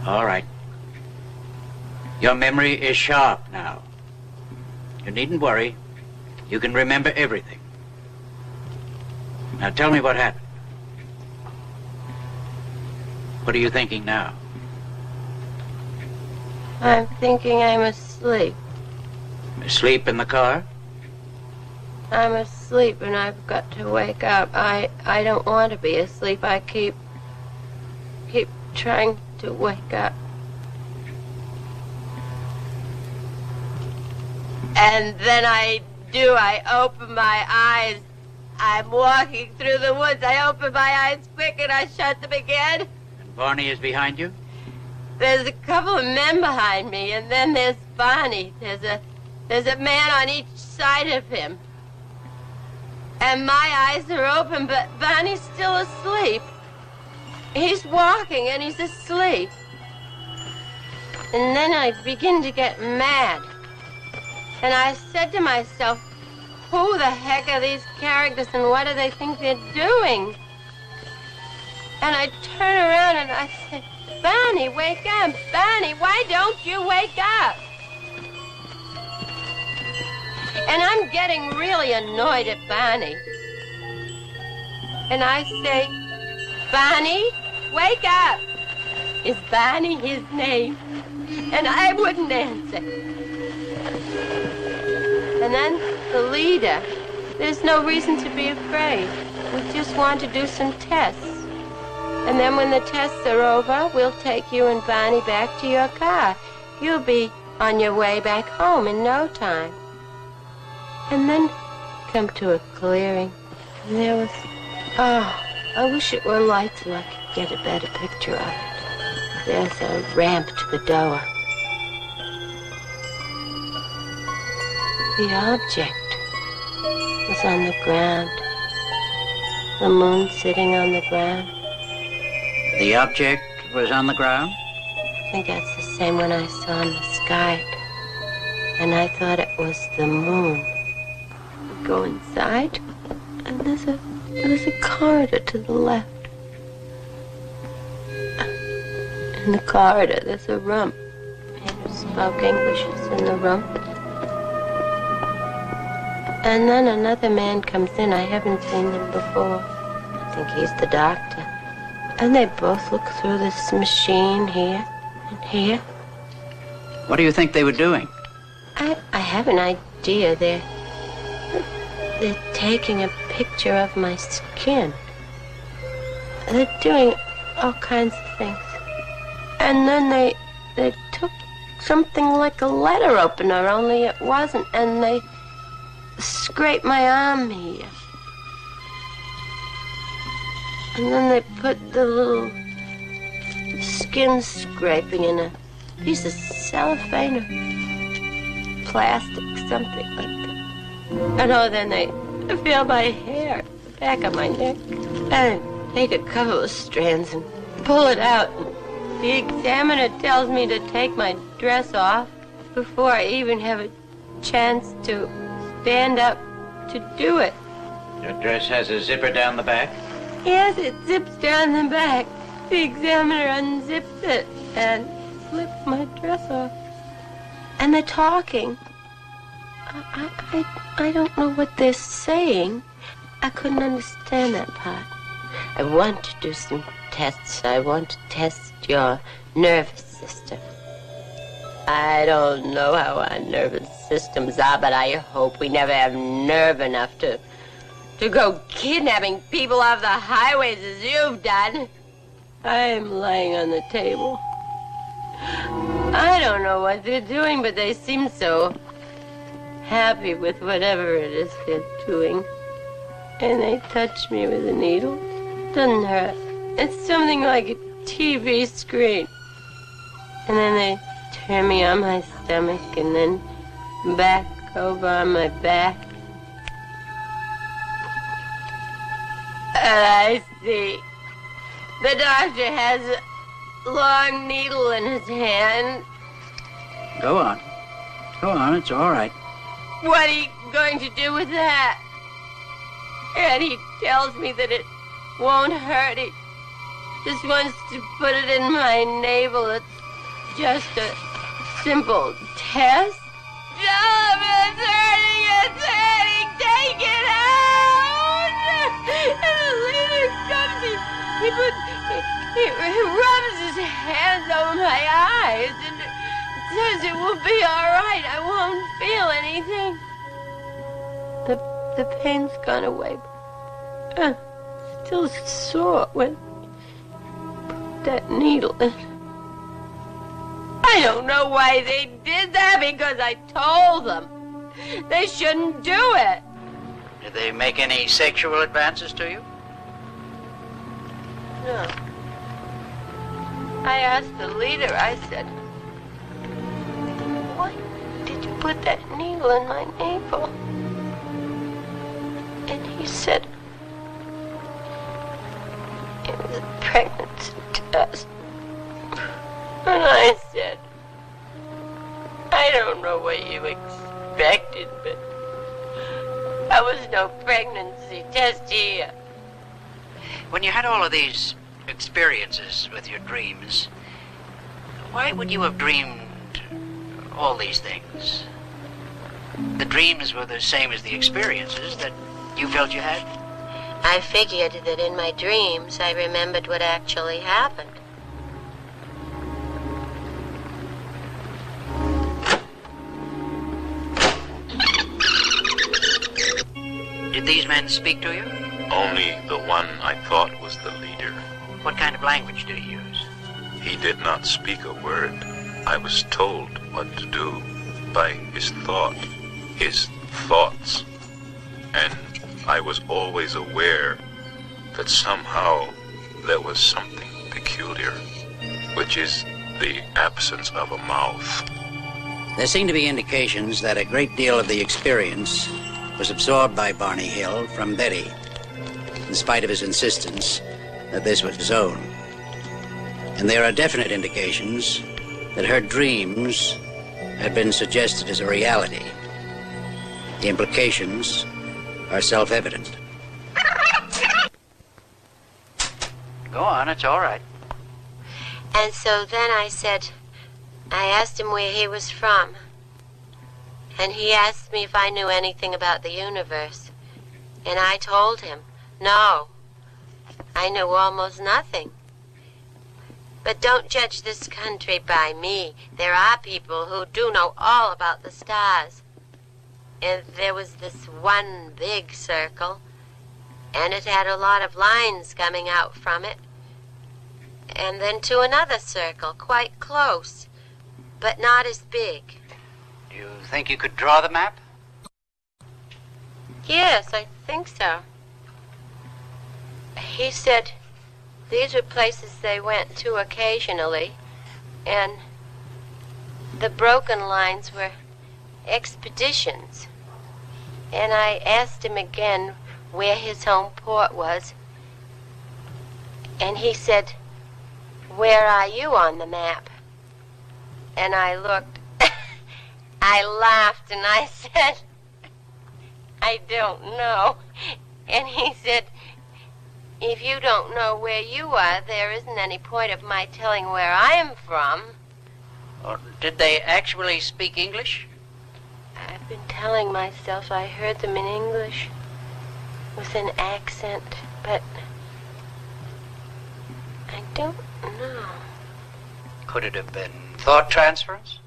Speaker 4: All right. Your memory is sharp now. You needn't worry. You can remember everything. Now tell me what happened. What are you thinking now?
Speaker 2: I'm thinking I'm asleep.
Speaker 4: Asleep in the car?
Speaker 2: I'm asleep and I've got to wake up. I don't want to be asleep. I keep trying to wake up. And then I open my eyes. I'm walking through the woods. I open my eyes quick and I shut them again.
Speaker 4: And Barney is behind you?
Speaker 2: There's a couple of men behind me, and then there's Barney. There's a man on each side of him. And my eyes are open, but Barney's still asleep. He's walking and he's asleep. And then I begin to get mad. And I said to myself, who the heck are these characters and what do they think they're doing? And I turn around and I say, Barney, wake up. Barney, why don't you wake up? And I'm getting really annoyed at Barney. And I say, Barney, wake up. Is Barney his name? And I wouldn't answer. And then the leader, there's no reason to be afraid. We just want to do some tests. And then when the tests are over, we'll take you and Barney back to your car. You'll be on your way back home in no time. And then come to a clearing. And there was, I wish it were light so I could get a better picture of it. There's a ramp to the door. The object was on the ground. The moon sitting on the ground.
Speaker 4: The object was on the ground?
Speaker 2: I think that's the same one I saw in the sky. And I thought it was the moon. We go inside, and there's a corridor to the left. In the corridor, there's a room. Men who spoke English is in the room. And then another man comes in. I haven't seen him before. I think he's the doctor. And they both look through this machine here and here.
Speaker 4: What do you think they were doing?
Speaker 2: I have an idea. They're taking a picture of my skin. They're doing all kinds of things. And then they took something like a letter opener, only it wasn't, and they scraped my arm here. And then they put the little skin scraping in a piece of cellophane or plastic, something like that. And then they feel my hair at the back of my neck and take a couple of strands and pull it out and The examiner tells me to take my dress off before I even have a chance to stand up to do it.
Speaker 4: Your dress has a zipper down the back?
Speaker 2: Yes, it zips down the back. The examiner unzips it and flips my dress off. And they're talking. I don't know what they're saying. I couldn't understand that part. I want to do some tests. I want to test your nervous system. I don't know how our nervous systems are, but I hope we never have nerve enough to go kidnapping people off the highways as you've done. I'm lying on the table. I don't know what they're doing, but they seem so happy with whatever it is they're doing. And they touch me with a needle. Doesn't hurt. It's something like a TV screen. And then they turn me on my stomach and then back over on my back. And I see the doctor has a long needle in his hand.
Speaker 4: Go on. Go on, it's all right.
Speaker 2: What are you going to do with that? And he tells me that it won't hurt. He just wants to put it in my navel. It's just a simple test. Stop, it's hurting, take it out! And the leader comes, he rubs his hands over my eyes and says it will be all right. I won't feel anything. The pain's gone away. Still sore when put that needle in. I don't know why they did that, because I told them they shouldn't do it.
Speaker 4: Did they make any sexual advances to you?
Speaker 2: No. I asked the leader, I said, why did you put that needle in my navel? And he said, it was a pregnancy test. And I said, I don't know what you expected, but there was no pregnancy test here.
Speaker 4: When you had all of these experiences with your dreams, why would you have dreamed all these things? The dreams were the same as the experiences that you felt you had?
Speaker 2: I figured that in my dreams I remembered what actually happened.
Speaker 4: Did these men speak to you?
Speaker 6: Only the one I thought was the leader.
Speaker 4: What kind of language did he use?
Speaker 6: He did not speak a word. I was told what to do by his thoughts. And I was always aware that somehow there was something peculiar, which is the absence of a mouth.
Speaker 4: There seem to be indications that a great deal of the experience was absorbed by Barney Hill from Betty, in spite of his insistence that this was his own. And there are definite indications that her dreams had been suggested as a reality. The implications are self-evident. Go on, it's all right.
Speaker 2: And so then I asked him where he was from. And he asked me if I knew anything about the universe. And I told him, no, I knew almost nothing. But don't judge this country by me. There are people who do know all about the stars. And there was this one big circle, and it had a lot of lines coming out from it. And then to another circle, quite close, but not as big.
Speaker 4: Do you think you could draw the map?
Speaker 2: Yes, I think so. He said these were places they went to occasionally, and the broken lines were expeditions. And I asked him again where his home port was, and he said where are you on the map? And I looked, I laughed and I said, I don't know. And he said, if you don't know where you are, there isn't any point of my telling where I am from.
Speaker 4: Or did they actually speak English?
Speaker 2: I've been telling myself I heard them in English with an accent, but I don't know.
Speaker 4: Could it have been thought transference?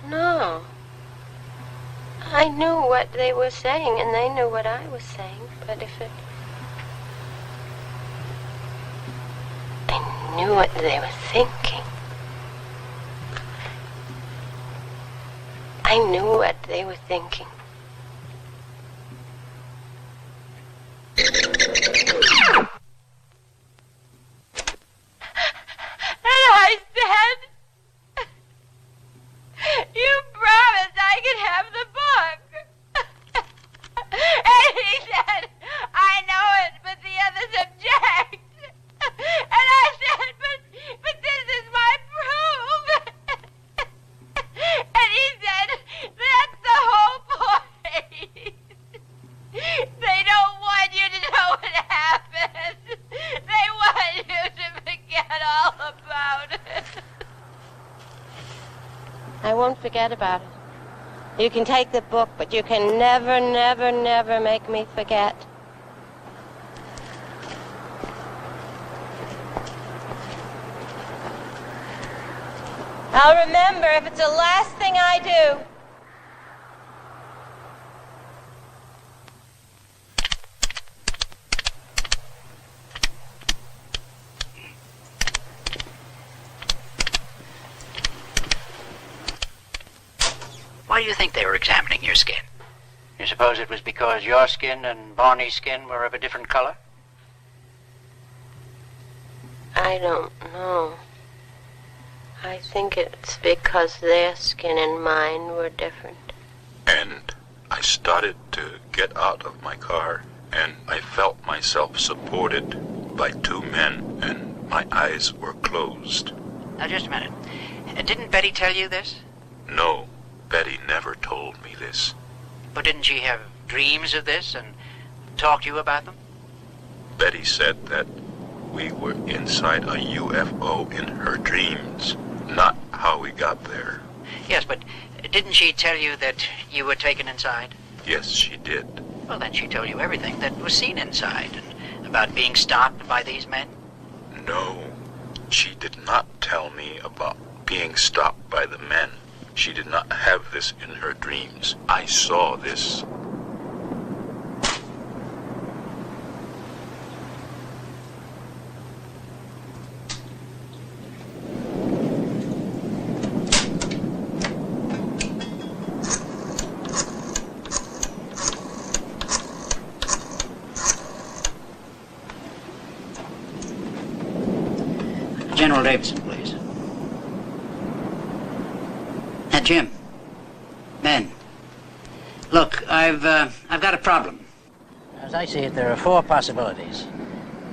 Speaker 2: No. I knew what they were saying, and they knew what I was saying, but if it... I knew what they were thinking. I knew what they were thinking. And I said, you promised I could have the book. And he said, I know it, but the others object. And I said, but this is my proof. And he said, that's the whole point. They don't want you to know what happened. They want you to forget all about it. I won't forget about it. You can take the book, but you can never, never, never make me forget. I'll remember if it's the last thing I do.
Speaker 4: Why do you think they were examining your skin? You suppose it was because your skin and Barney's skin were of a different color?
Speaker 2: I don't know. I think it's because their skin and mine were different.
Speaker 6: And I started to get out of my car, and I felt myself supported by two men, and my eyes were closed.
Speaker 4: Now, just a minute. Didn't Betty tell you this?
Speaker 6: No, Betty never told me this.
Speaker 4: But didn't she have dreams of this and talk to you about them?
Speaker 6: Betty said that we were inside a UFO in her dreams, not how we got there.
Speaker 4: Yes, but didn't she tell you that you were taken inside?
Speaker 6: Yes, she did.
Speaker 4: Well, then she told you everything that was seen inside, and about being stopped by these men?
Speaker 6: No, she did not tell me about being stopped by the men. She did not have this in her dreams. I saw this.
Speaker 4: General Davidson, please. Jim. Ben. Look, I've got a problem. As I see it, there are four possibilities.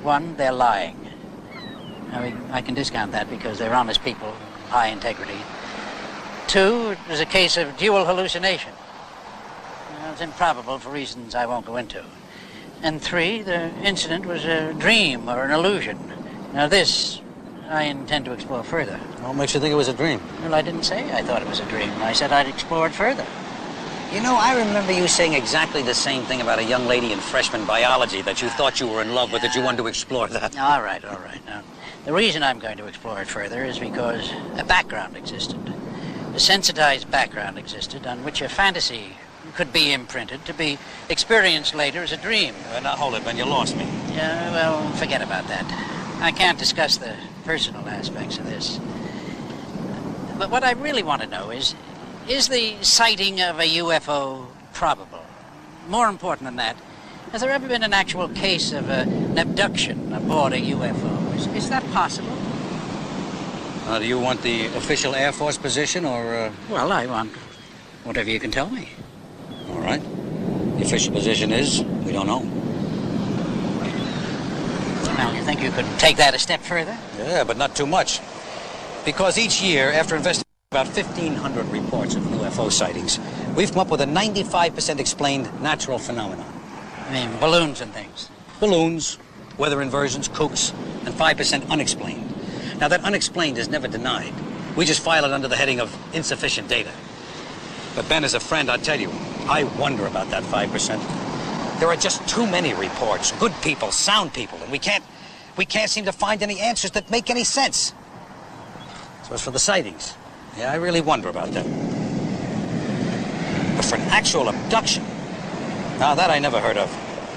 Speaker 4: One, they're lying. I can discount that because they're honest people, high integrity. Two, it was a case of dual hallucination. It's improbable for reasons I won't go into. And three, the incident was a dream or an illusion. Now this, I intend to explore further.
Speaker 8: What makes you think it was a dream?
Speaker 4: Well, I didn't say I thought it was a dream. I said I'd explore it further.
Speaker 8: You know, I remember you saying exactly the same thing about a young lady in freshman biology that you thought you were in love with, that you wanted to explore that.
Speaker 4: All right. Now, the reason I'm going to explore it further is because a background existed. A sensitized background existed on which a fantasy could be imprinted to be experienced later as a dream.
Speaker 8: Now, hold it, Ben. You lost me.
Speaker 4: Yeah, well, forget about that. I can't discuss the personal aspects of this. But what I really want to know is the sighting of a UFO probable? More important than that, has there ever been an actual case of an abduction aboard a UFO? Is that possible?
Speaker 8: Do you want the official Air Force position, or...
Speaker 4: Well, I want whatever you can tell me.
Speaker 8: All right. The official position is, we don't know.
Speaker 4: Well, you think you could take that a step further?
Speaker 8: Yeah, but not too much. Because each year, after investigating about 1,500 reports of UFO sightings, we've come up with a 95% explained natural phenomenon.
Speaker 4: I mean, balloons and things.
Speaker 8: Balloons, weather inversions, kooks, and 5% unexplained. Now, that unexplained is never denied. We just file it under the heading of insufficient data. But Ben, as a friend, I'll tell you, I wonder about that 5%. There are just too many reports, good people, sound people, and we can't seem to find any answers that make any sense. So as for the sightings, yeah, I really wonder about them. But for an actual abduction, now that I never heard of.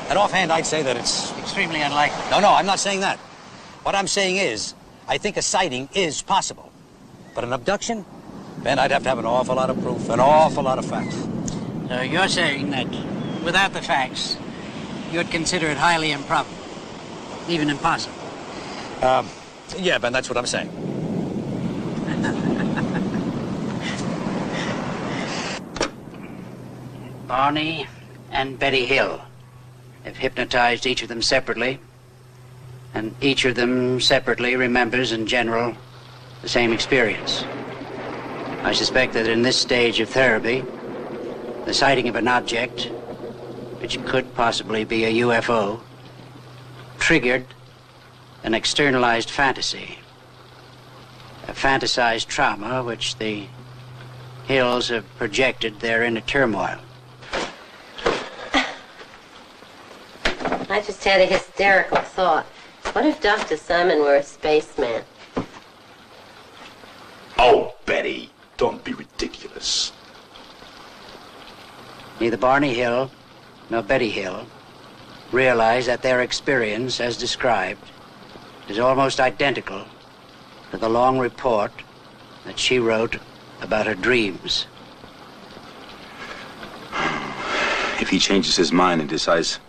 Speaker 8: And offhand, I'd say that it's
Speaker 4: extremely unlikely.
Speaker 8: No, I'm not saying that. What I'm saying is, I think a sighting is possible. But an abduction? Ben, I'd have to have an awful lot of proof, an awful lot of facts.
Speaker 4: So you're saying that without the facts, you'd consider it highly improbable, even impossible?
Speaker 8: Yeah, Ben, that's what I'm saying.
Speaker 4: Barney and Betty Hill have hypnotized each of them separately, and each of them separately remembers in general the same experience. I suspect that in this stage of therapy, the sighting of an object, which could possibly be a UFO, triggered an externalized fantasy, a fantasized trauma which the Hills have projected their inner turmoil.
Speaker 2: I just had a hysterical thought. What if Dr. Simon were a spaceman?
Speaker 5: Oh, Betty, don't be ridiculous.
Speaker 4: Neither Barney Hill nor Betty Hill realize that their experience, as described, is almost identical to the long report that she wrote about her dreams.
Speaker 3: If he changes his mind and decides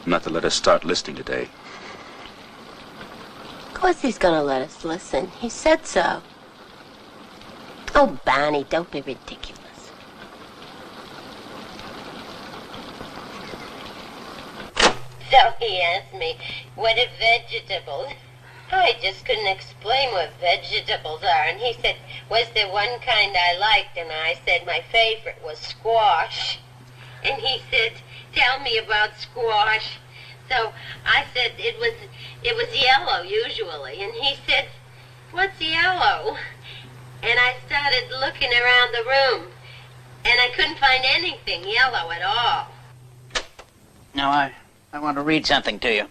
Speaker 3: not to let us start listening today.
Speaker 2: Of course he's gonna let us listen. He said so. Oh, Barney, don't be ridiculous. So he asked me, what are vegetables? I just couldn't explain what vegetables are. And he said, was there one kind I liked? And I said my favorite was squash. And he said, tell me about squash. So I said it was yellow usually. And he said, what's yellow? And I started looking around the room. And I couldn't find anything yellow at all.
Speaker 4: Now, I want to read something to you.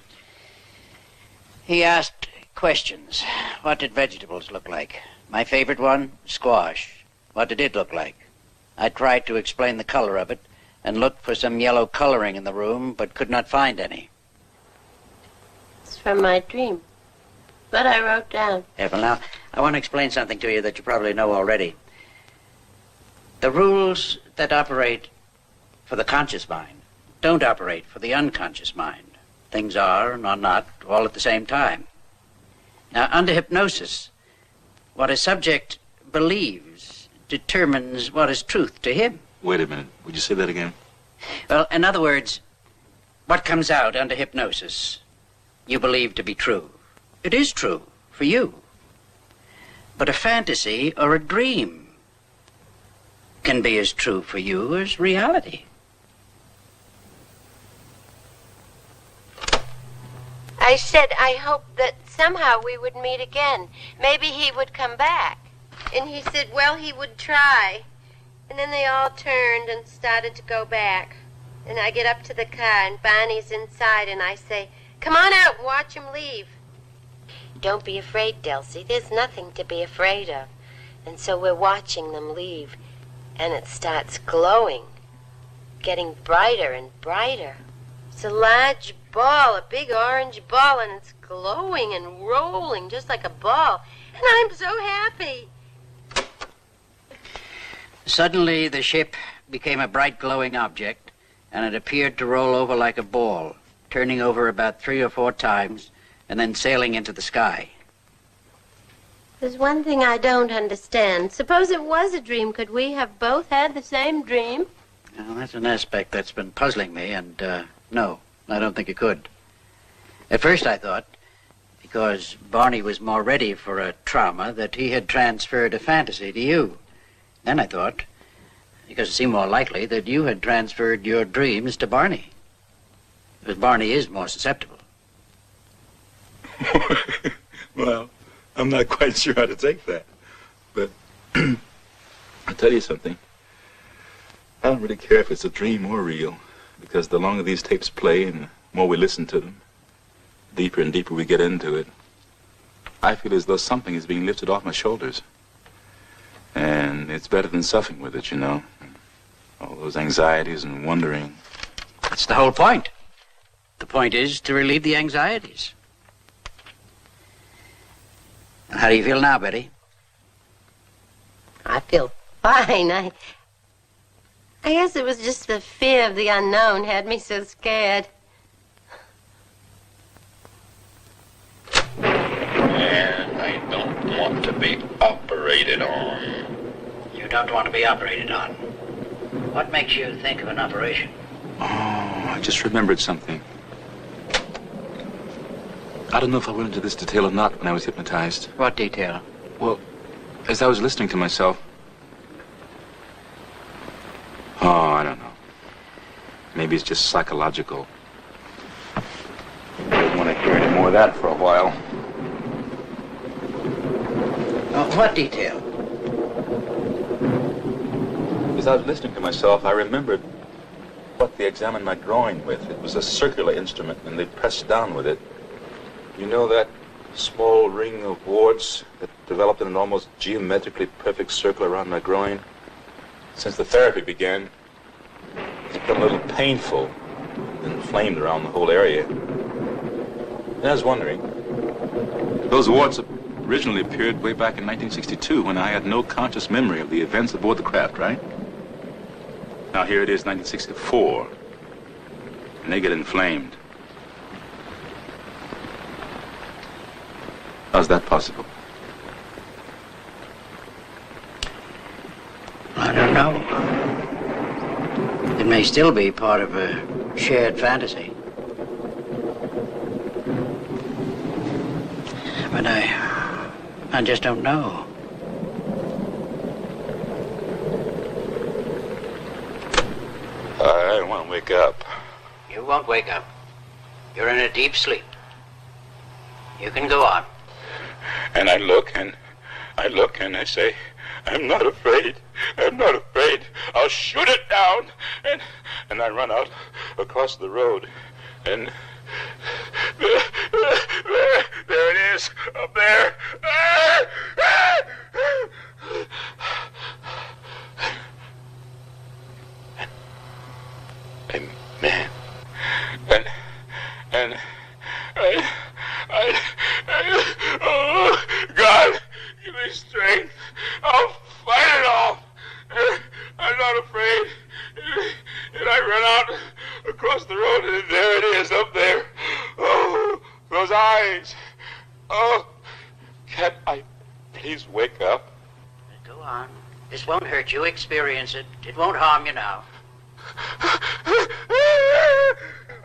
Speaker 4: He asked questions. What did vegetables look like? My favorite one, squash. What did it look like? I tried to explain the color of it and looked for some yellow coloring in the room, but could not find any.
Speaker 2: It's from my dream. But I wrote down.
Speaker 4: Yeah, well, now, I want to explain something to you that you probably know already. The rules that operate for the conscious mind don't operate for the unconscious mind. Things are and are not all at the same time. Now, under hypnosis, what a subject believes determines what is truth to him.
Speaker 3: Wait a minute. Would you say that again?
Speaker 4: Well, in other words, what comes out under hypnosis, you believe to be true. It is true for you. But a fantasy or a dream can be as true for you as reality.
Speaker 2: I said I hoped that somehow we would meet again. Maybe he would come back. And he said, well, he would try. And then they all turned and started to go back. And I get up to the car, and Barney's inside, and I say, come on out and watch him leave. Don't be afraid, Delcy. There's nothing to be afraid of. And so we're watching them leave. And it starts glowing, getting brighter and brighter. It's a large ball, a big orange ball, and it's glowing and rolling just like a ball. And I'm so happy.
Speaker 4: Suddenly, the ship became a bright glowing object, and it appeared to roll over like a ball, turning over about 3 or 4 times, and then sailing into the sky.
Speaker 2: There's one thing I don't understand. Suppose it was a dream. Could we have both had the same dream?
Speaker 4: Well, that's an aspect that's been puzzling me, and no, I don't think it could. At first I thought, because Barney was more ready for a trauma, that he had transferred a fantasy to you. Then I thought, because it seemed more likely, that you had transferred your dreams to Barney. Because Barney is more susceptible.
Speaker 6: Well, I'm not quite sure how to take that. But I'll tell you something. I don't really care if it's a dream or real, because the longer these tapes play and the more we listen to them, deeper and deeper we get into it, I feel as though something is being lifted off my shoulders. And it's better than suffering with it, you know. All those anxieties and wondering.
Speaker 4: That's the whole point. The point is to relieve the anxieties. And how do you feel now, Betty?
Speaker 2: I feel fine. I guess it was just the fear of the unknown had me so scared.
Speaker 6: And I don't want to be operated on.
Speaker 4: You don't want to be operated on. What makes you think of an operation?
Speaker 6: Oh, I just remembered something. I don't know if I went into this detail or not when I was hypnotized.
Speaker 4: What detail?
Speaker 6: Well, as I was listening to myself... Oh, I don't know. Maybe it's just psychological. I don't want to hear any more of that for a while.
Speaker 4: What detail?
Speaker 6: As I was listening to myself, I remembered what they examined my groin with. It was a circular instrument, and they pressed down with it. You know that small ring of warts that developed in an almost geometrically perfect circle around my groin? Since the therapy began, it's become a little painful and inflamed around the whole area. And I was wondering, those warts originally appeared way back in 1962 when I had no conscious memory of the events aboard the craft, right? Now here it is, 1964, and they get inflamed. How's that possible?
Speaker 4: I don't know. It may still be part of a shared fantasy. But I just don't know.
Speaker 6: I want to wake up.
Speaker 4: You won't wake up. You're in a deep sleep. You can go on.
Speaker 6: And I look and I say, I'm not afraid. I'm not afraid. I'll shoot it down. And I run out across the road. And there it is, up there. And man, and oh, God, give me strength. I'll fight it off. I'm not afraid. And I run out across the road, and there it is, up there. Oh, those eyes. Oh, can't I please wake up?
Speaker 4: Go on. This won't hurt you. Experience it. It won't harm you now.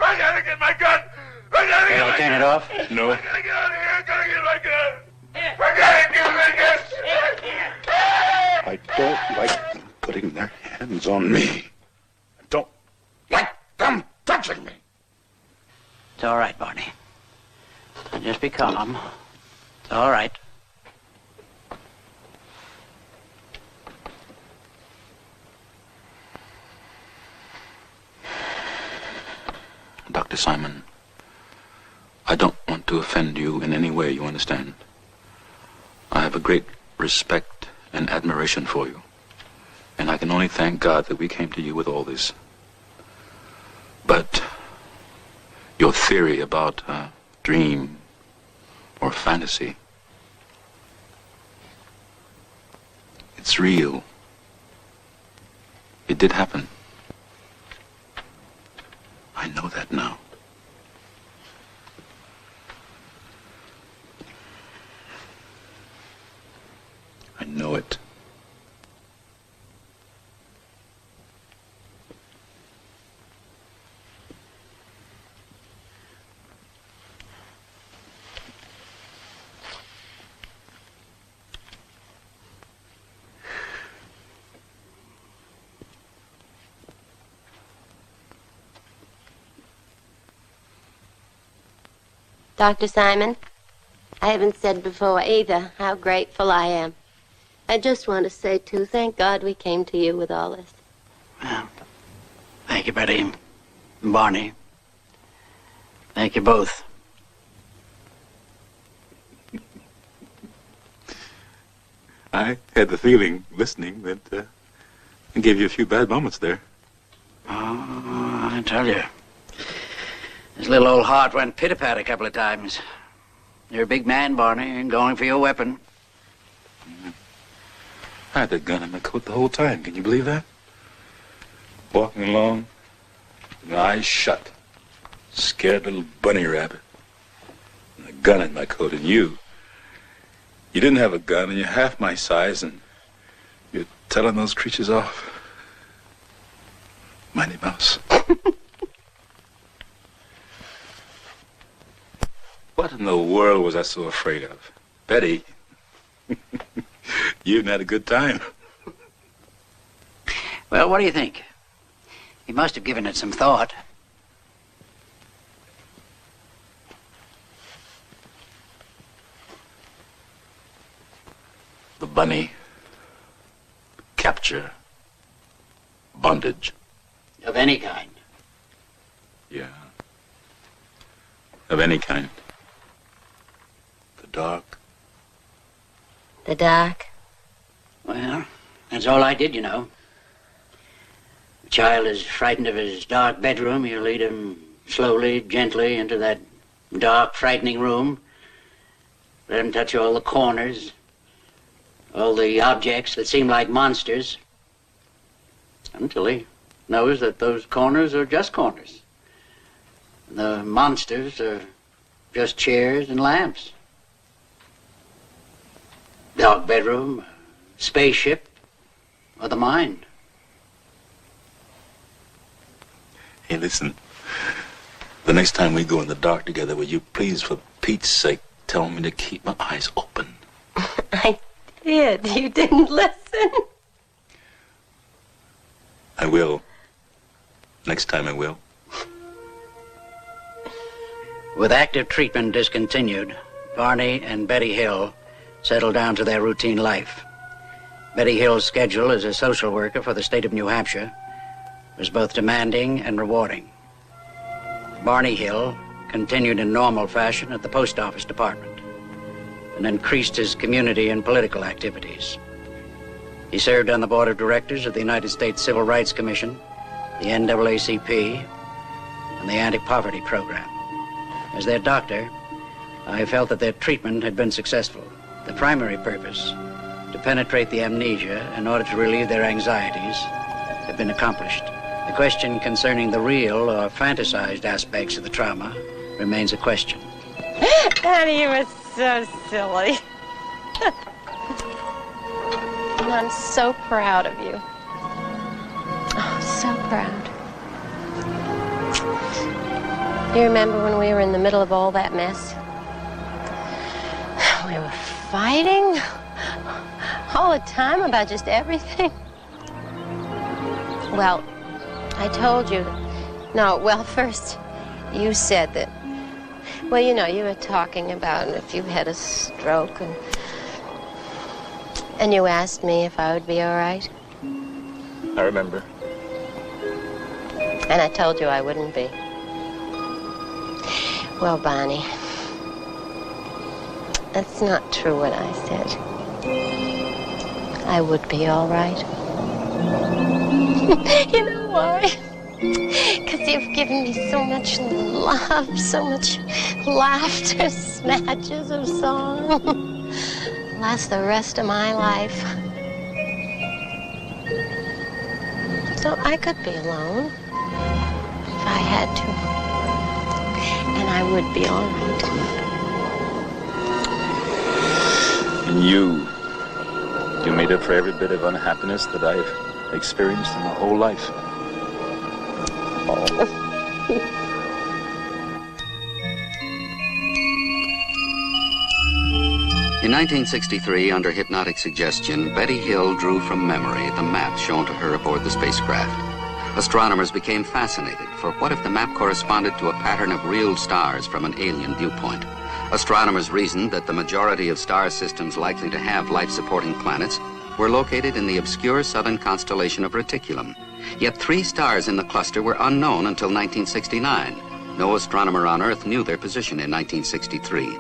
Speaker 6: I gotta get my gun. I gotta get my
Speaker 4: turn it off?
Speaker 6: No. I gotta get out of here. I gotta get my gun. I gotta get my gun. I don't like them putting their hands on me. I don't like them touching me.
Speaker 4: It's all right, Barney. Just be calm. It's all right.
Speaker 6: Dr. Simon, I don't want to offend you in any way, you understand? I have a great respect and admiration for you, and I can only thank God that we came to you with all this. But your theory about a dream or fantasy, it's real. It did happen. I know that now. I know it.
Speaker 2: Dr. Simon, I haven't said before either how grateful I am. I just want to say, too, thank God we came to you with all this.
Speaker 4: Well, thank you, Betty and Barney. Thank you both.
Speaker 3: I had the feeling, listening, that I gave you a few bad moments there.
Speaker 4: Oh, I tell you. His little old heart went pit-a-pat a couple of times. You're a big man, Barney, and going for your weapon.
Speaker 3: I had that gun in my coat the whole time. Can you believe that? Walking along, with my eyes shut. Scared little bunny rabbit. And a gun in my coat. And you didn't have a gun, and you're half my size, and you're telling those creatures off. Mighty Mouse. What in the world was I so afraid of? Betty, you had a good time.
Speaker 4: Well, what do you think? He must have given it some thought.
Speaker 3: The bunny, capture, bondage.
Speaker 4: Of any kind.
Speaker 3: Yeah. Of any kind. The dark.
Speaker 2: The dark?
Speaker 4: Well, that's all I did, you know. A child is frightened of his dark bedroom. You lead him slowly, gently into that dark, frightening room. Let him touch all the corners, all the objects that seem like monsters, until he knows that those corners are just corners. The monsters are just chairs and lamps. Dark bedroom, spaceship, or the mind.
Speaker 3: Hey, listen. The next time we go in the dark together, will you please, for Pete's sake, tell me to keep my eyes open?
Speaker 2: I did. You didn't listen.
Speaker 3: I will. Next time I will.
Speaker 4: With active treatment discontinued, Barney and Betty Hill settled down to their routine life. Betty Hill's schedule as a social worker for the state of New Hampshire was both demanding and rewarding. Barney Hill continued in normal fashion at the post office department and increased his community and political activities. He served on the board of directors of the United States Civil Rights Commission, the NAACP, and the Anti-Poverty Program. As their doctor, I felt that their treatment had been successful. The primary purpose, to penetrate the amnesia in order to relieve their anxieties, had been accomplished. The question concerning the real or fantasized aspects of the trauma remains a question.
Speaker 2: Daddy, you were so silly. And I'm so proud of you. Oh, so proud. You remember when we were in the middle of all that mess? We were fighting all the time about just everything. Well, I told you. First you said that. Well, you know, you were talking about if you had a stroke, and you asked me if I would be all right.
Speaker 3: I remember.
Speaker 2: And I told you I wouldn't be. Well, Barney, that's not true what I said. I would be all right. You know why? Because you've given me so much love, so much laughter, snatches of song. Last the rest of my life. So I could be alone if I had to. And I would be all right.
Speaker 3: And you made up for every bit of unhappiness that I've experienced in my whole life.
Speaker 1: In 1963, under hypnotic suggestion, Betty Hill drew from memory the map shown to her aboard the spacecraft. Astronomers became fascinated, for what if the map corresponded to a pattern of real stars from an alien viewpoint? Astronomers reasoned that the majority of star systems likely to have life-supporting planets were located in the obscure southern constellation of Reticulum. Yet 3 stars in the cluster were unknown until 1969. No astronomer on Earth knew their position in 1963.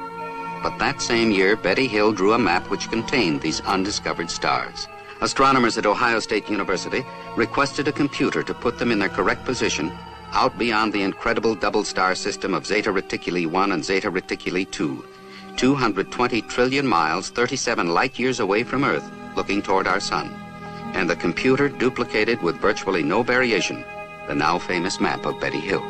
Speaker 1: But that same year, Betty Hill drew a map which contained these undiscovered stars. Astronomers at Ohio State University requested a computer to put them in their correct position out beyond the incredible double star system of Zeta Reticuli 1 and Zeta Reticuli 2, 220 trillion miles, 37 light years away from Earth, looking toward our sun. And the computer duplicated with virtually no variation the now famous map of Betty Hill.